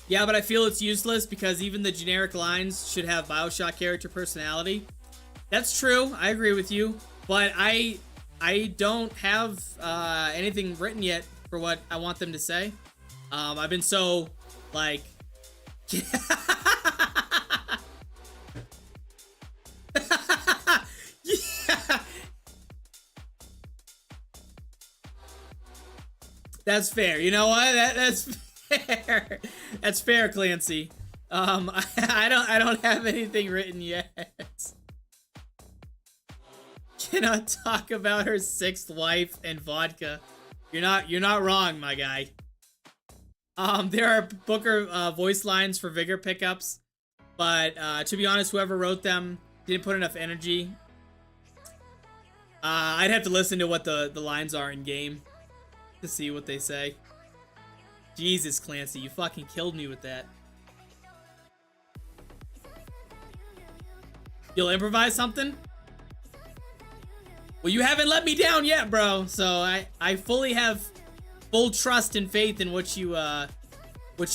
Yeah, but I feel it's useless because even the generic lines should have BioShock character personality. That's true. I agree with you. But I don't have anything written yet for what I want them to say. I've been so, like... Yeah. That's fair. You know what? That's fair. That's fair, Clancy. I don't have anything written yet. Cannot talk about her sixth wife and vodka. You're not wrong, my guy. There are Booker voice lines for Vigor pickups, but to be honest, whoever wrote them didn't put enough energy. I'd have to listen to what the lines are in game to see what they say. Jesus, Clancy, you fucking killed me with that. You'll improvise something? Well, you haven't let me down yet, bro. So I fully have full trust and faith in what you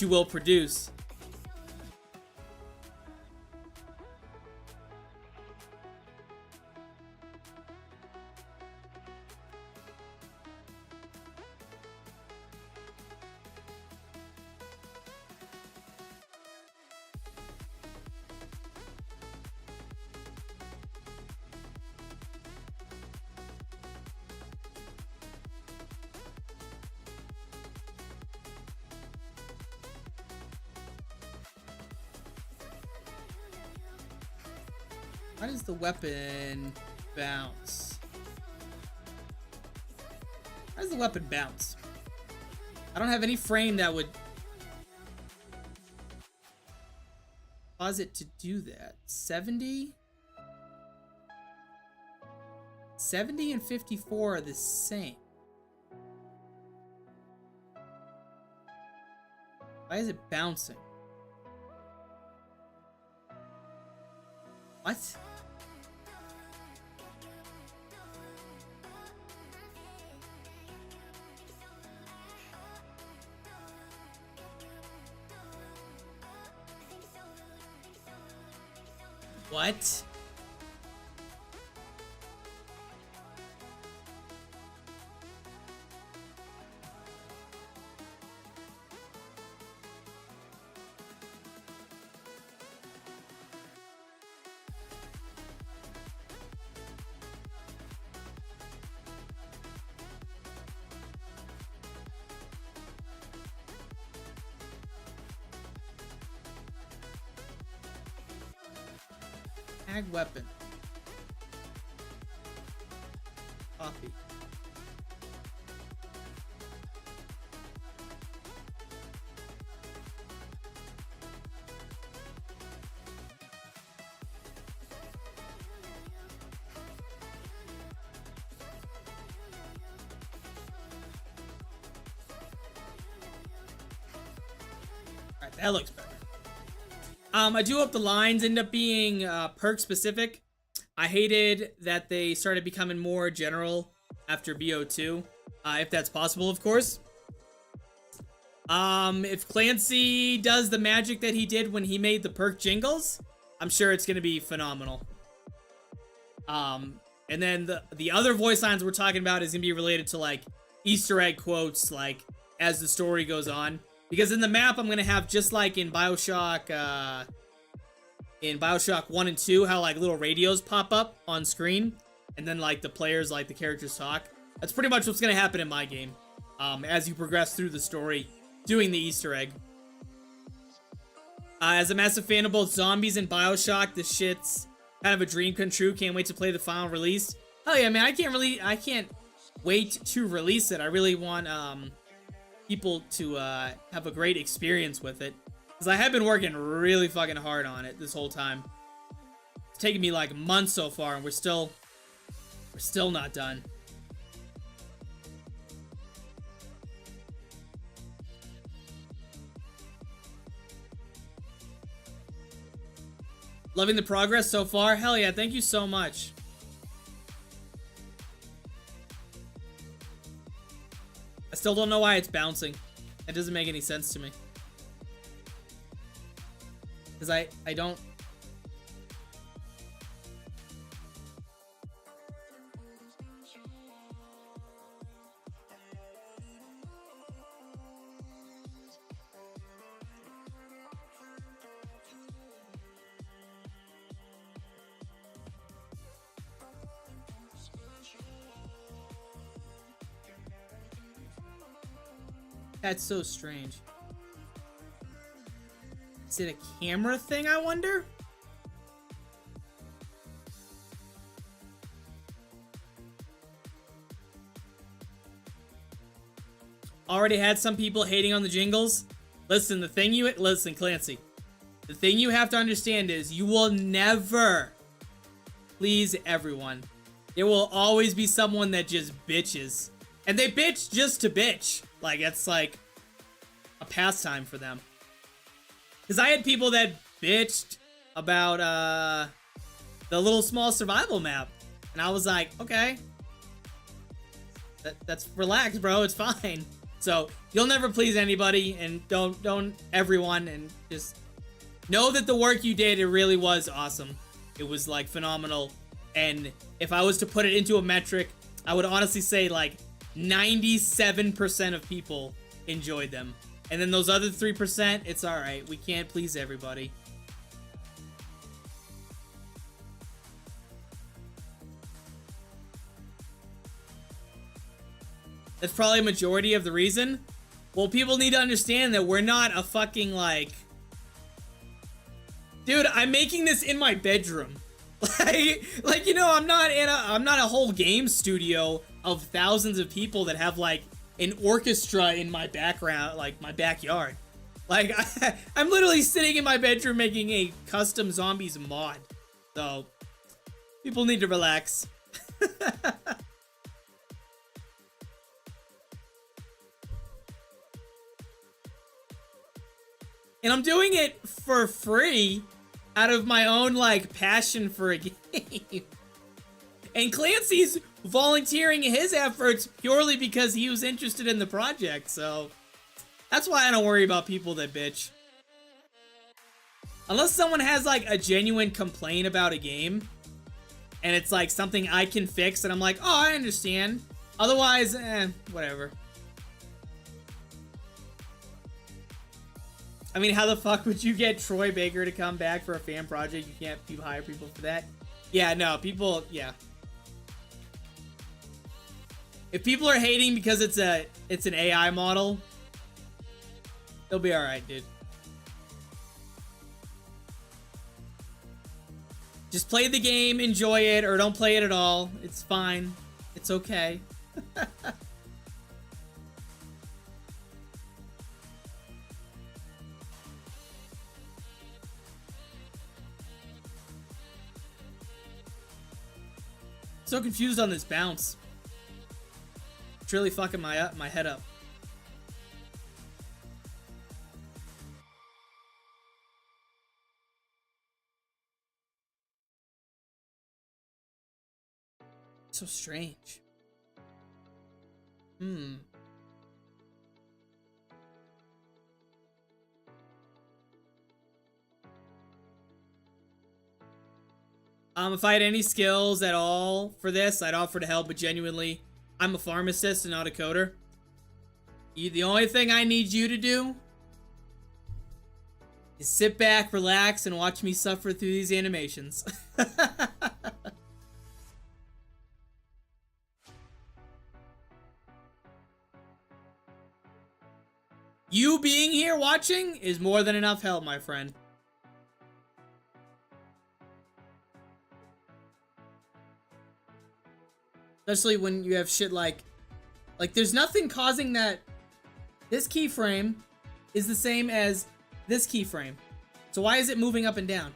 will produce. How does the weapon bounce? Why does the weapon bounce? I don't have any frame that would cause it to do that. 70? 70 and 54 are the same. Why is it bouncing? What? What? Tag weapon. Copy. Alright, that looks better. I do hope the lines end up being perk specific. I hated that they started becoming more general after BO2, if that's possible, of course. If Clancy does the magic that he did when he made the perk jingles, I'm sure it's gonna be phenomenal. And then the other voice lines we're talking about is gonna be related to like Easter egg quotes, like as the story goes on. Because in the map, I'm gonna have, just like in BioShock 1 and 2, how like little radios pop up on screen, and then like the players, like the characters talk. That's pretty much what's gonna happen in my game, as you progress through the story, doing the Easter egg. As a massive fan of both zombies and BioShock, this shit's kind of a dream come true. Can't wait to play the final release. Oh yeah, man, I can't wait to release it. I really want people to have a great experience with it, because I have been working really fucking hard on it this whole time. It's taken me like months so far, and we're still not done. Loving the progress so far? Hell yeah, thank you so much. I still don't know why it's bouncing. It doesn't make any sense to me. Because I don't... That's so strange. Is it a camera thing, I wonder? Already had some people hating on the jingles. Listen, listen, Clancy. The thing you have to understand is you will never please everyone. There will always be someone that just bitches. And they bitch just to bitch. Like, it's like a pastime for them. Because I had people that bitched about the little small survival map. And I was like, okay. That's relax, bro. It's fine. So, you'll never please anybody. And don't everyone. And just know that the work you did, it really was awesome. It was, like, phenomenal. And if I was to put it into a metric, I would honestly say, like, 97% of people enjoyed them. And then those other 3%, it's alright. We can't please everybody. That's probably a majority of the reason. Well, people need to understand that we're not a fucking, like... Dude, I'm making this in my bedroom. Like, you know, I'm not a whole game studio of thousands of people that have like an orchestra in my background, like my backyard. Like I'm literally sitting in my bedroom making a custom zombies mod. So people need to relax. And I'm doing it for free out of my own, like, passion for a game. And Clancy's volunteering his efforts purely because he was interested in the project, so that's why I don't worry about people that bitch. Unless someone has, like, a genuine complaint about a game, and it's, like, something I can fix, and I'm like, oh, I understand. Otherwise, whatever. I mean, how the fuck would you get Troy Baker to come back for a fan project? You can't hire people for that. Yeah, no, people, yeah. If people are hating because it's an AI model, they'll be alright, dude. Just play the game, enjoy it, or don't play it at all. It's fine. It's okay. So confused on this bounce. It's really fucking my head up. So strange. If I had any skills at all for this, I'd offer to help, but genuinely, I'm a pharmacist and not a coder. The only thing I need you to do is sit back, relax, and watch me suffer through these animations. You being here watching is more than enough help, my friend. Especially when you have shit like there's nothing causing that. This keyframe is the same as this keyframe. So why is it moving up and down?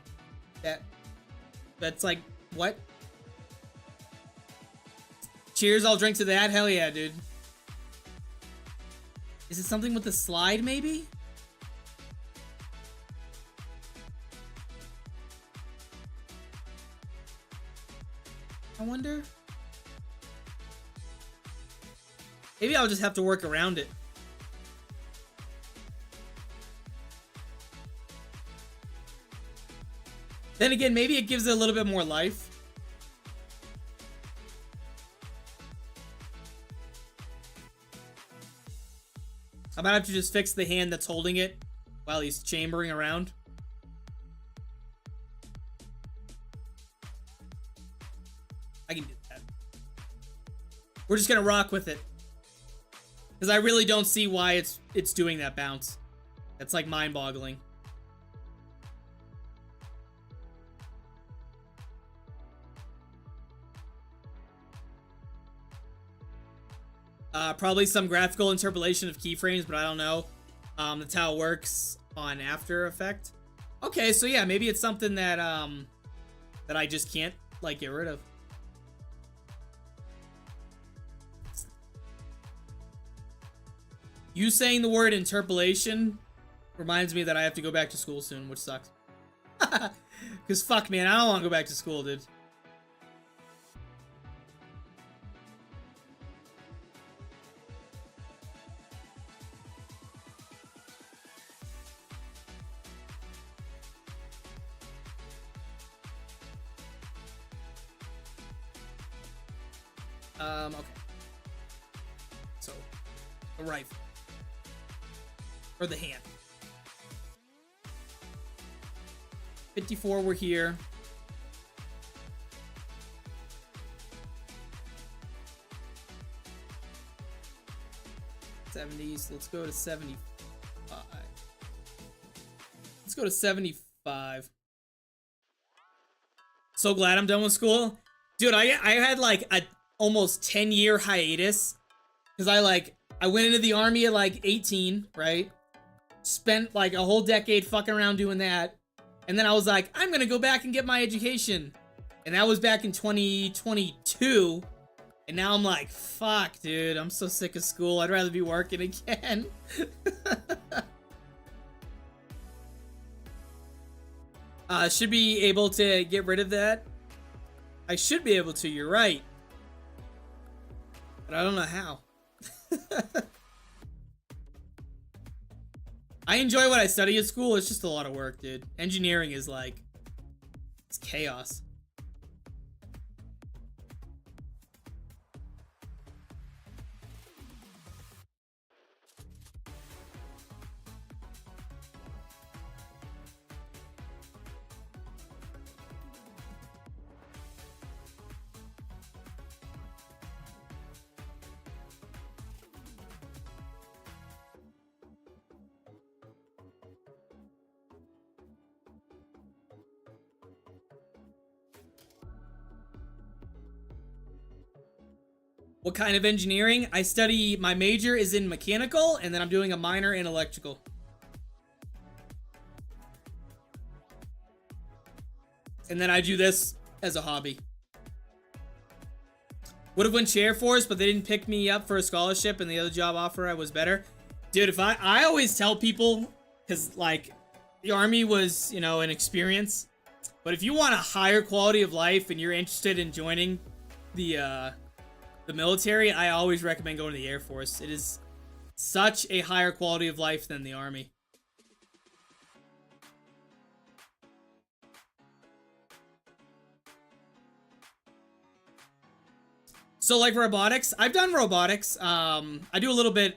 That's like, what? Cheers, I'll drink to that. Hell yeah, dude. Is it something with the slide, maybe? I wonder. Maybe I'll just have to work around it. Then again, maybe it gives it a little bit more life. I might have to just fix the hand that's holding it while he's chambering around. I can do that. We're just gonna rock with it. Because I really don't see why it's doing that bounce. That's like mind-boggling. Probably some graphical interpolation of keyframes, but I don't know. That's how it works on After Effects. Okay, so yeah, maybe it's something that that I just can't like get rid of. You saying the word interpolation reminds me that I have to go back to school soon, which sucks. Because fuck, man, I don't want to go back to school, dude. Okay. So, the rifle. Or the hand. 54 we're here. '70s. Let's go to 75. Let's go to 75. So glad I'm done with school. Dude, I had like almost 10-year hiatus. Because I went into the army at like 18, right? Spent like a whole decade fucking around doing that. And then I was like, I'm gonna go back and get my education. And that was back in 2022. And now I'm like, fuck, dude, I'm so sick of school. I'd rather be working again. Should be able to get rid of that. I should be able to, you're right. But I don't know how. I enjoy what I study at school. It's just a lot of work, dude. Engineering is like, it's chaos. What kind of engineering? I study, my major is in mechanical, and then I'm doing a minor in electrical. And then I do this as a hobby. Would have went to Air Force, but they didn't pick me up for a scholarship, and the other job offer I was better. Dude, if I always tell people, because like the army was, you know, an experience, but if you want a higher quality of life and you're interested in joining the military, I always recommend going to the Air Force. It is such a higher quality of life than the army. So like robotics, I've done robotics. I do a little bit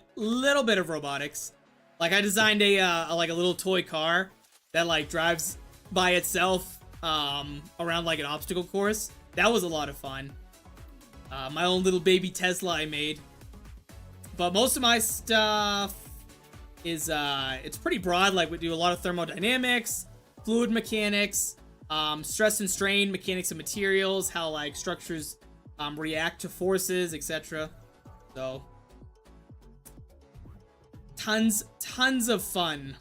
of robotics. Like I designed a little toy car that like drives by itself around like an obstacle course. That was a lot of fun. My own little baby Tesla I made. But most of my stuff is, it's pretty broad. Like we do a lot of thermodynamics, fluid mechanics, stress and strain, mechanics of materials, how like structures react to forces, etc. So, tons of fun.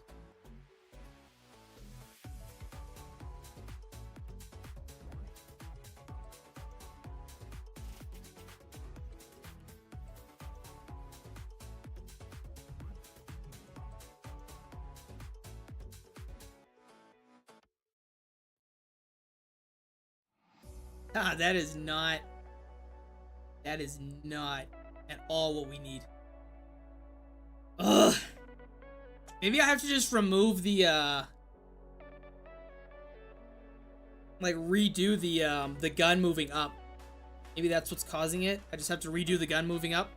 Ah, that is not at all what we need. Ugh. Maybe I have to just remove the, like redo the gun moving up. Maybe that's what's causing it. I just have to redo the gun moving up.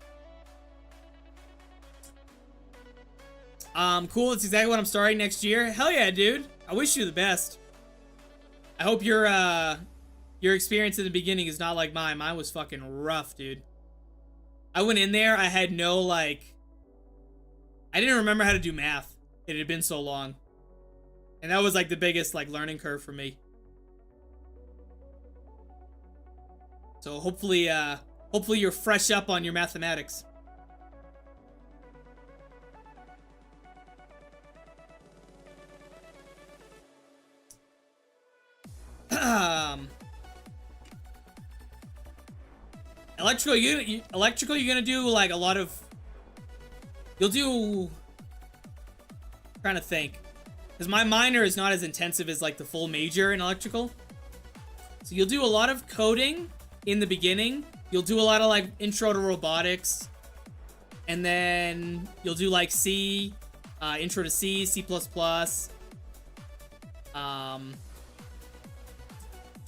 Cool. That's exactly what I'm starting next year. Hell yeah, dude. I wish you the best. I hope your experience in the beginning is not like mine. Mine was fucking rough, dude. I went in there, I had no, like... I didn't remember how to do math. It had been so long. And that was, like, the biggest, like, learning curve for me. So, hopefully you're fresh up on your mathematics. Electrical, you're gonna do like a lot of. You'll do. Trying to think, because my minor is not as intensive as like the full major in electrical. So you'll do a lot of coding in the beginning. You'll do a lot of like intro to robotics, and then you'll do like C, intro to C, C++. Trying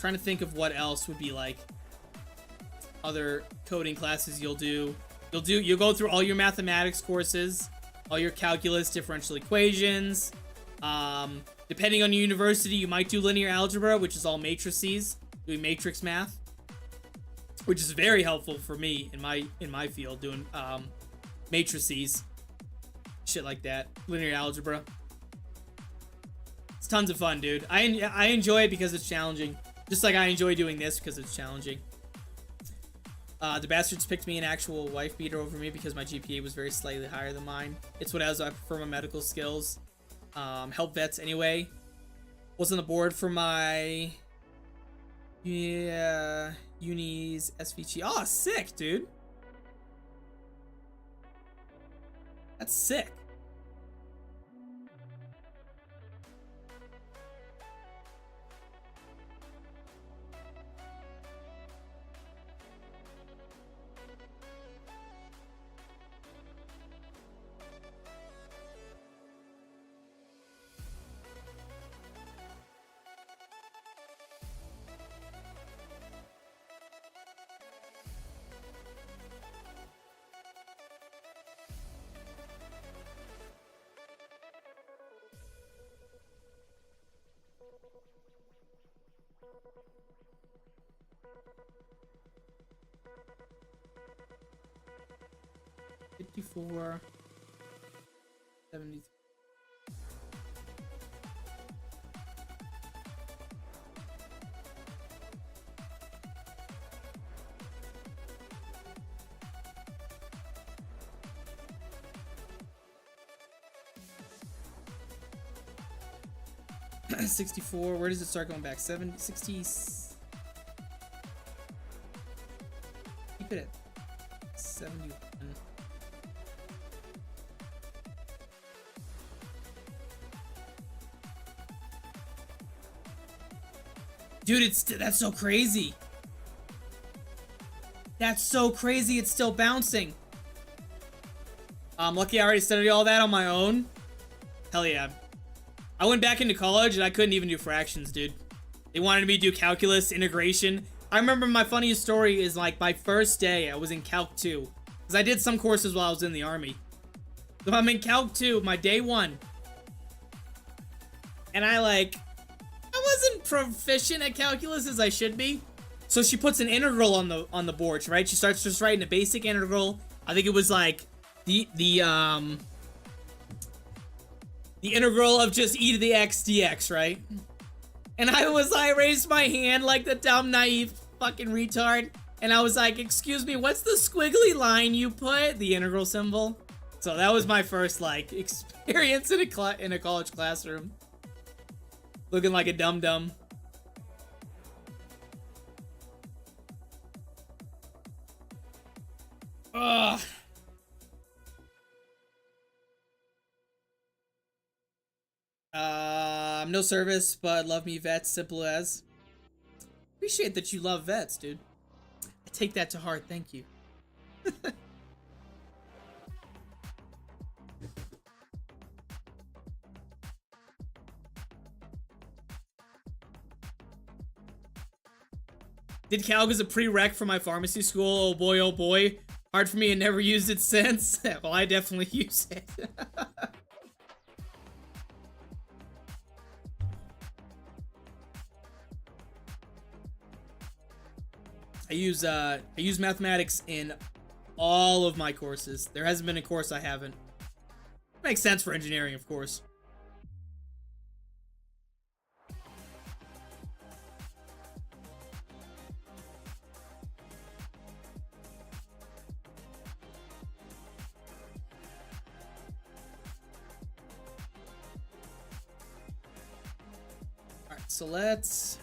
to think of what else would be like other coding classes you'll do. You'll go through all your mathematics courses, all your calculus, differential equations. Depending on your university, you might do linear algebra, which is all matrices, doing matrix math, which is very helpful for me in my field, doing matrices, shit like that, linear algebra. It's tons of fun, dude. I enjoy it because it's challenging. Just like I enjoy doing this because it's challenging. The bastards picked me an actual wife beater over me because my GPA was very slightly higher than mine. It's what I prefer my medical skills. Help vets anyway. Was on the board for my uni's SVT. Oh, sick, dude. That's sick. $54, $73. $64. Where does it start going back? 70, 60. Keep it at 71. Dude, that's so crazy. That's so crazy. It's still bouncing. Lucky I already studied all that on my own. Hell yeah. I went back into college and I couldn't even do fractions, dude. They wanted me to do calculus, integration. I remember my funniest story is like my first day, I was in Calc 2. Because I did some courses while I was in the army. So I'm in Calc 2, my day 1. And I wasn't proficient at calculus as I should be. So she puts an integral on the board, right? She starts just writing a basic integral. I think it was like the integral of just e to the x dx, right? And I raised my hand like the dumb, naive fucking retard. And I was like, excuse me, what's the squiggly line you put? The integral symbol. So that was my first, like, experience in a college classroom. Looking like a dum-dum. Ugh. No service, but love me vets, simple as. Appreciate that you love vets, dude. I take that to heart, thank you. Did calc as a prereq for my pharmacy school. Oh boy, oh boy. Hard for me and never used it since. Well, I definitely use it. I use mathematics in all of my courses. There hasn't been a course I haven't. Makes sense for engineering, of course. Alright, so let's...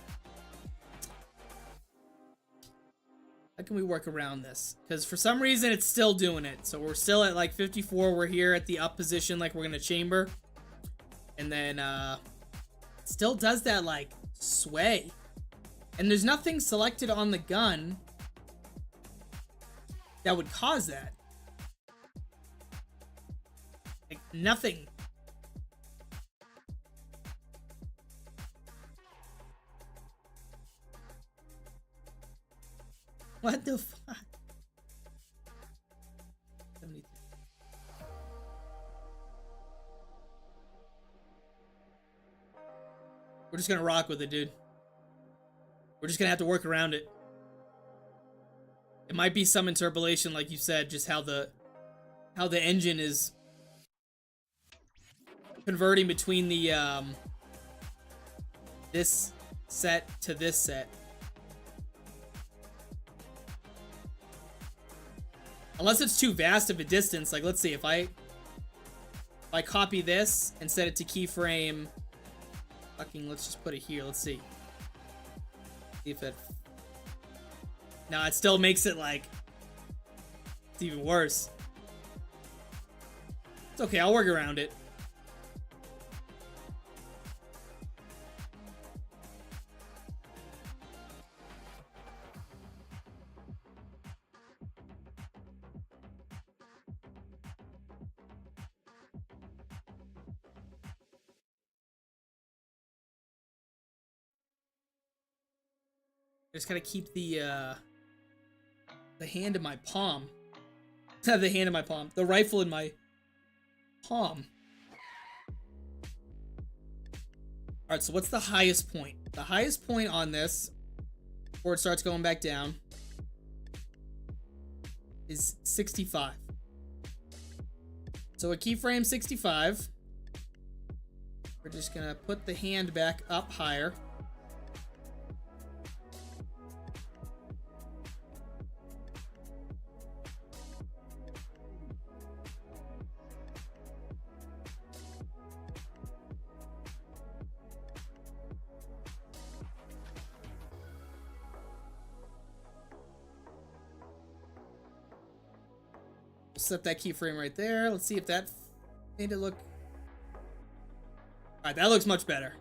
How can we work around this? Because for some reason, it's still doing it. So we're still at like 54. We're here at the up position like we're going to chamber. And then, it still does that, like, sway. And there's nothing selected on the gun that would cause that. Like, nothing. What the fuck? 73. We're just gonna rock with it, dude. We're just gonna have to work around it. It might be some interpolation, like you said, just how the engine is converting between the this set to this set. Unless it's too vast of a distance. Like, let's see, if I copy this and set it to keyframe, fucking, let's just put it here. Let's see. See if it. No, it still makes it like it's even worse. It's okay, I'll work around it. I just gotta keep the hand in my palm. The hand in my palm. The rifle in my palm. Alright, so what's the highest point? The highest point on this, before it starts going back down, is 65. So at keyframe 65, we're just gonna put the hand back up higher. Set that keyframe right there. Let's see if that made it look. Alright, that looks much better.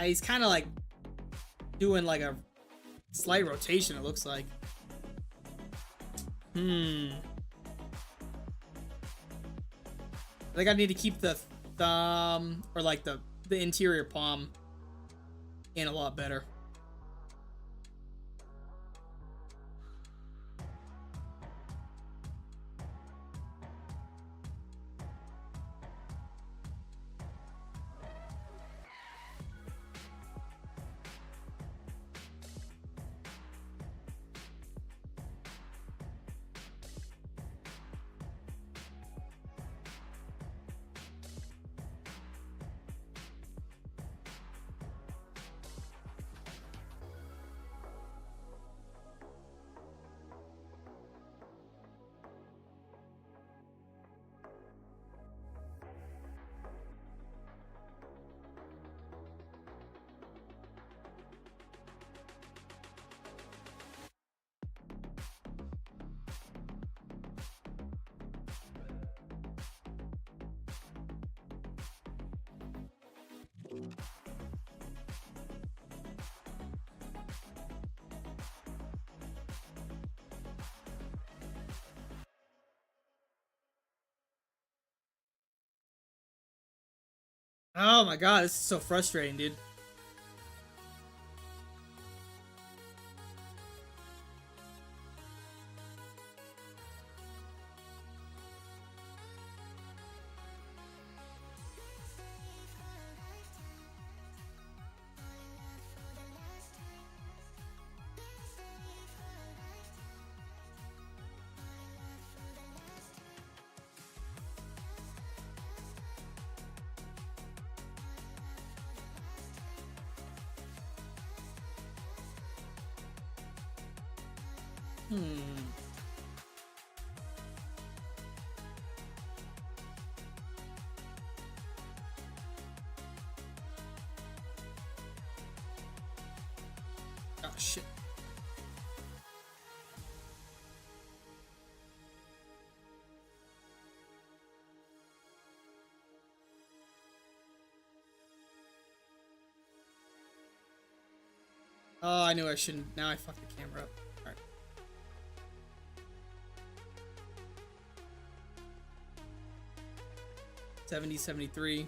He's kind of like doing like a slight rotation, it looks like. I think I need to keep the thumb, or like the interior palm in a lot better. Oh my god, this is so frustrating, dude. Oh shit. Oh, I knew I shouldn't. Now I fucked the camera up. Alright. $70, $73.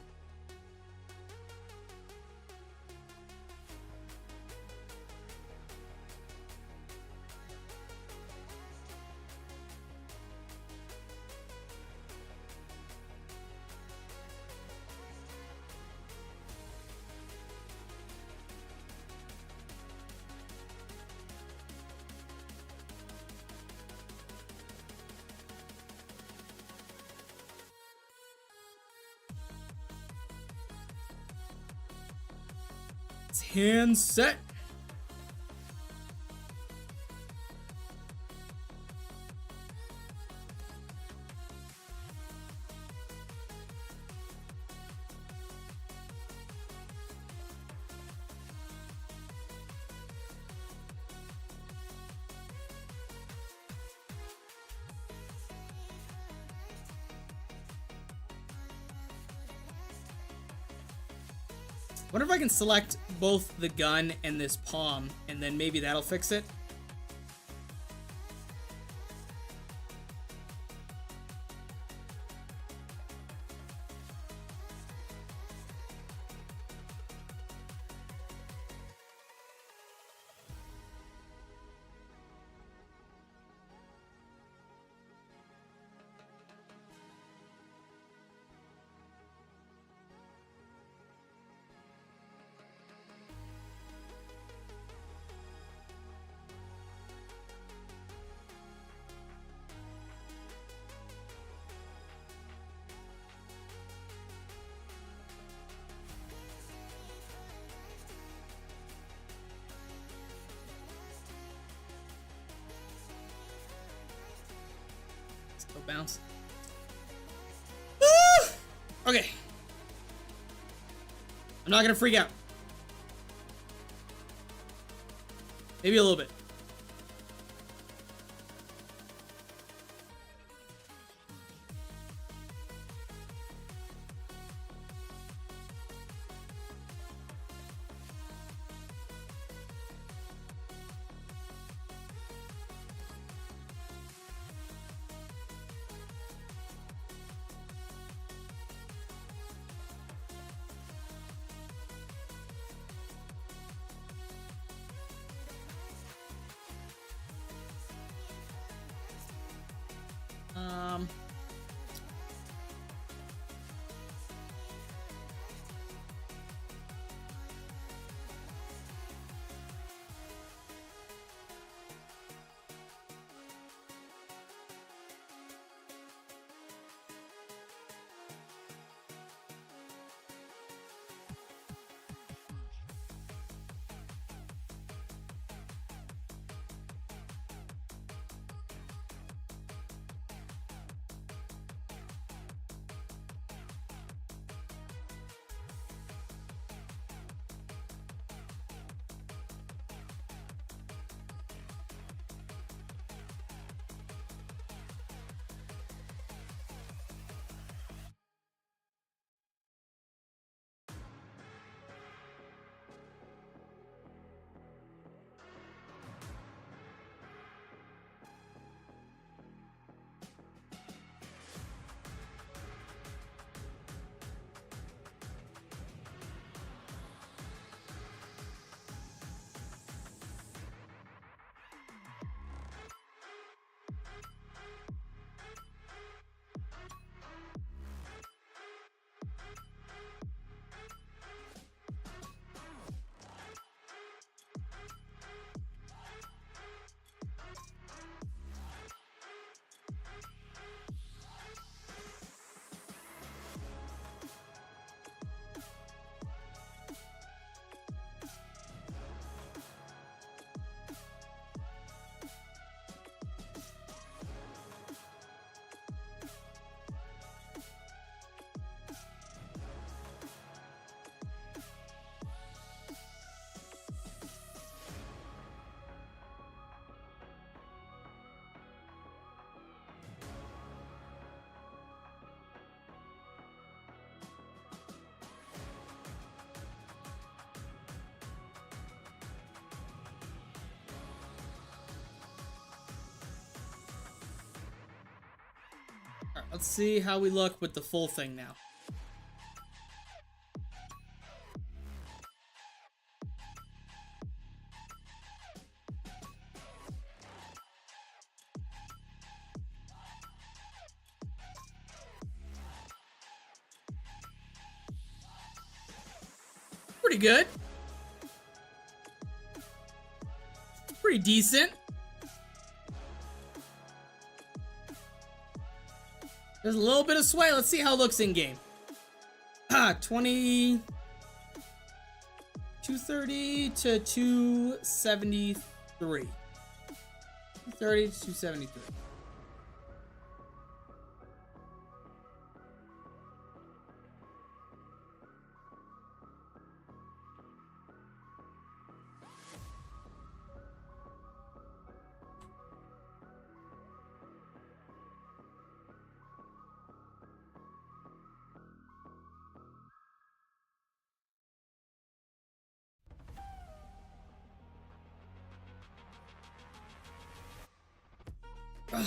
It's hand set. Wonder if I can select both the gun and this palm, and then maybe that'll fix it. Go bounce. Woo! Okay. I'm not gonna freak out. Maybe a little bit. Um, all right, let's see how we look with the full thing now. Pretty good. Pretty decent. There's a little bit of sway. Let's see how it looks in game. 20. 230 to 273. 230 to 273. Ugh.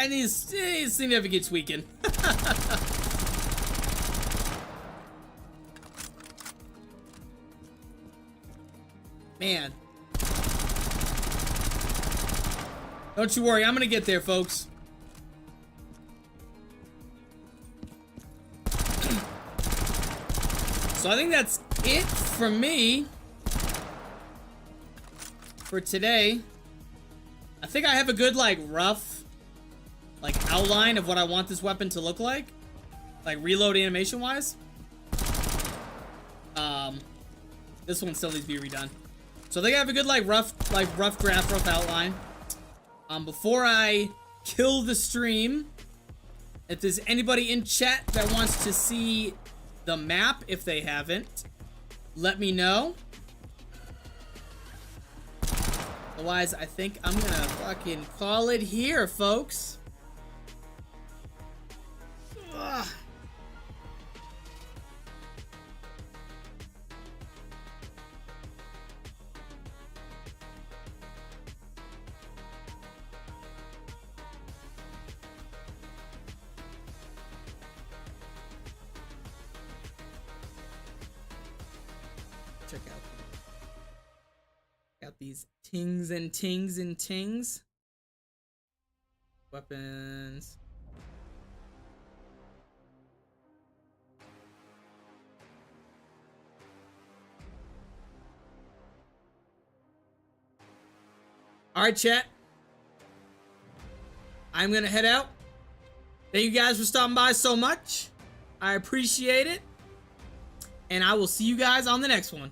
And he's significant tweaking. Man. Don't you worry, I'm gonna get there, folks. So I think that's it from me for today. I think I have a good, like, rough, like, outline of what I want this weapon to look like. Like, reload animation-wise. This one still needs to be redone. So I think I have a good, like, rough draft, rough outline. Before I kill the stream, if there's anybody in chat that wants to see the map, if they haven't, let me know. Otherwise, I think I'm gonna fucking call it here, folks. Ugh. Check out these tings and tings and tings. Weapons. All right, chat. I'm gonna head out. Thank you guys for stopping by so much. I appreciate it. And I will see you guys on the next one.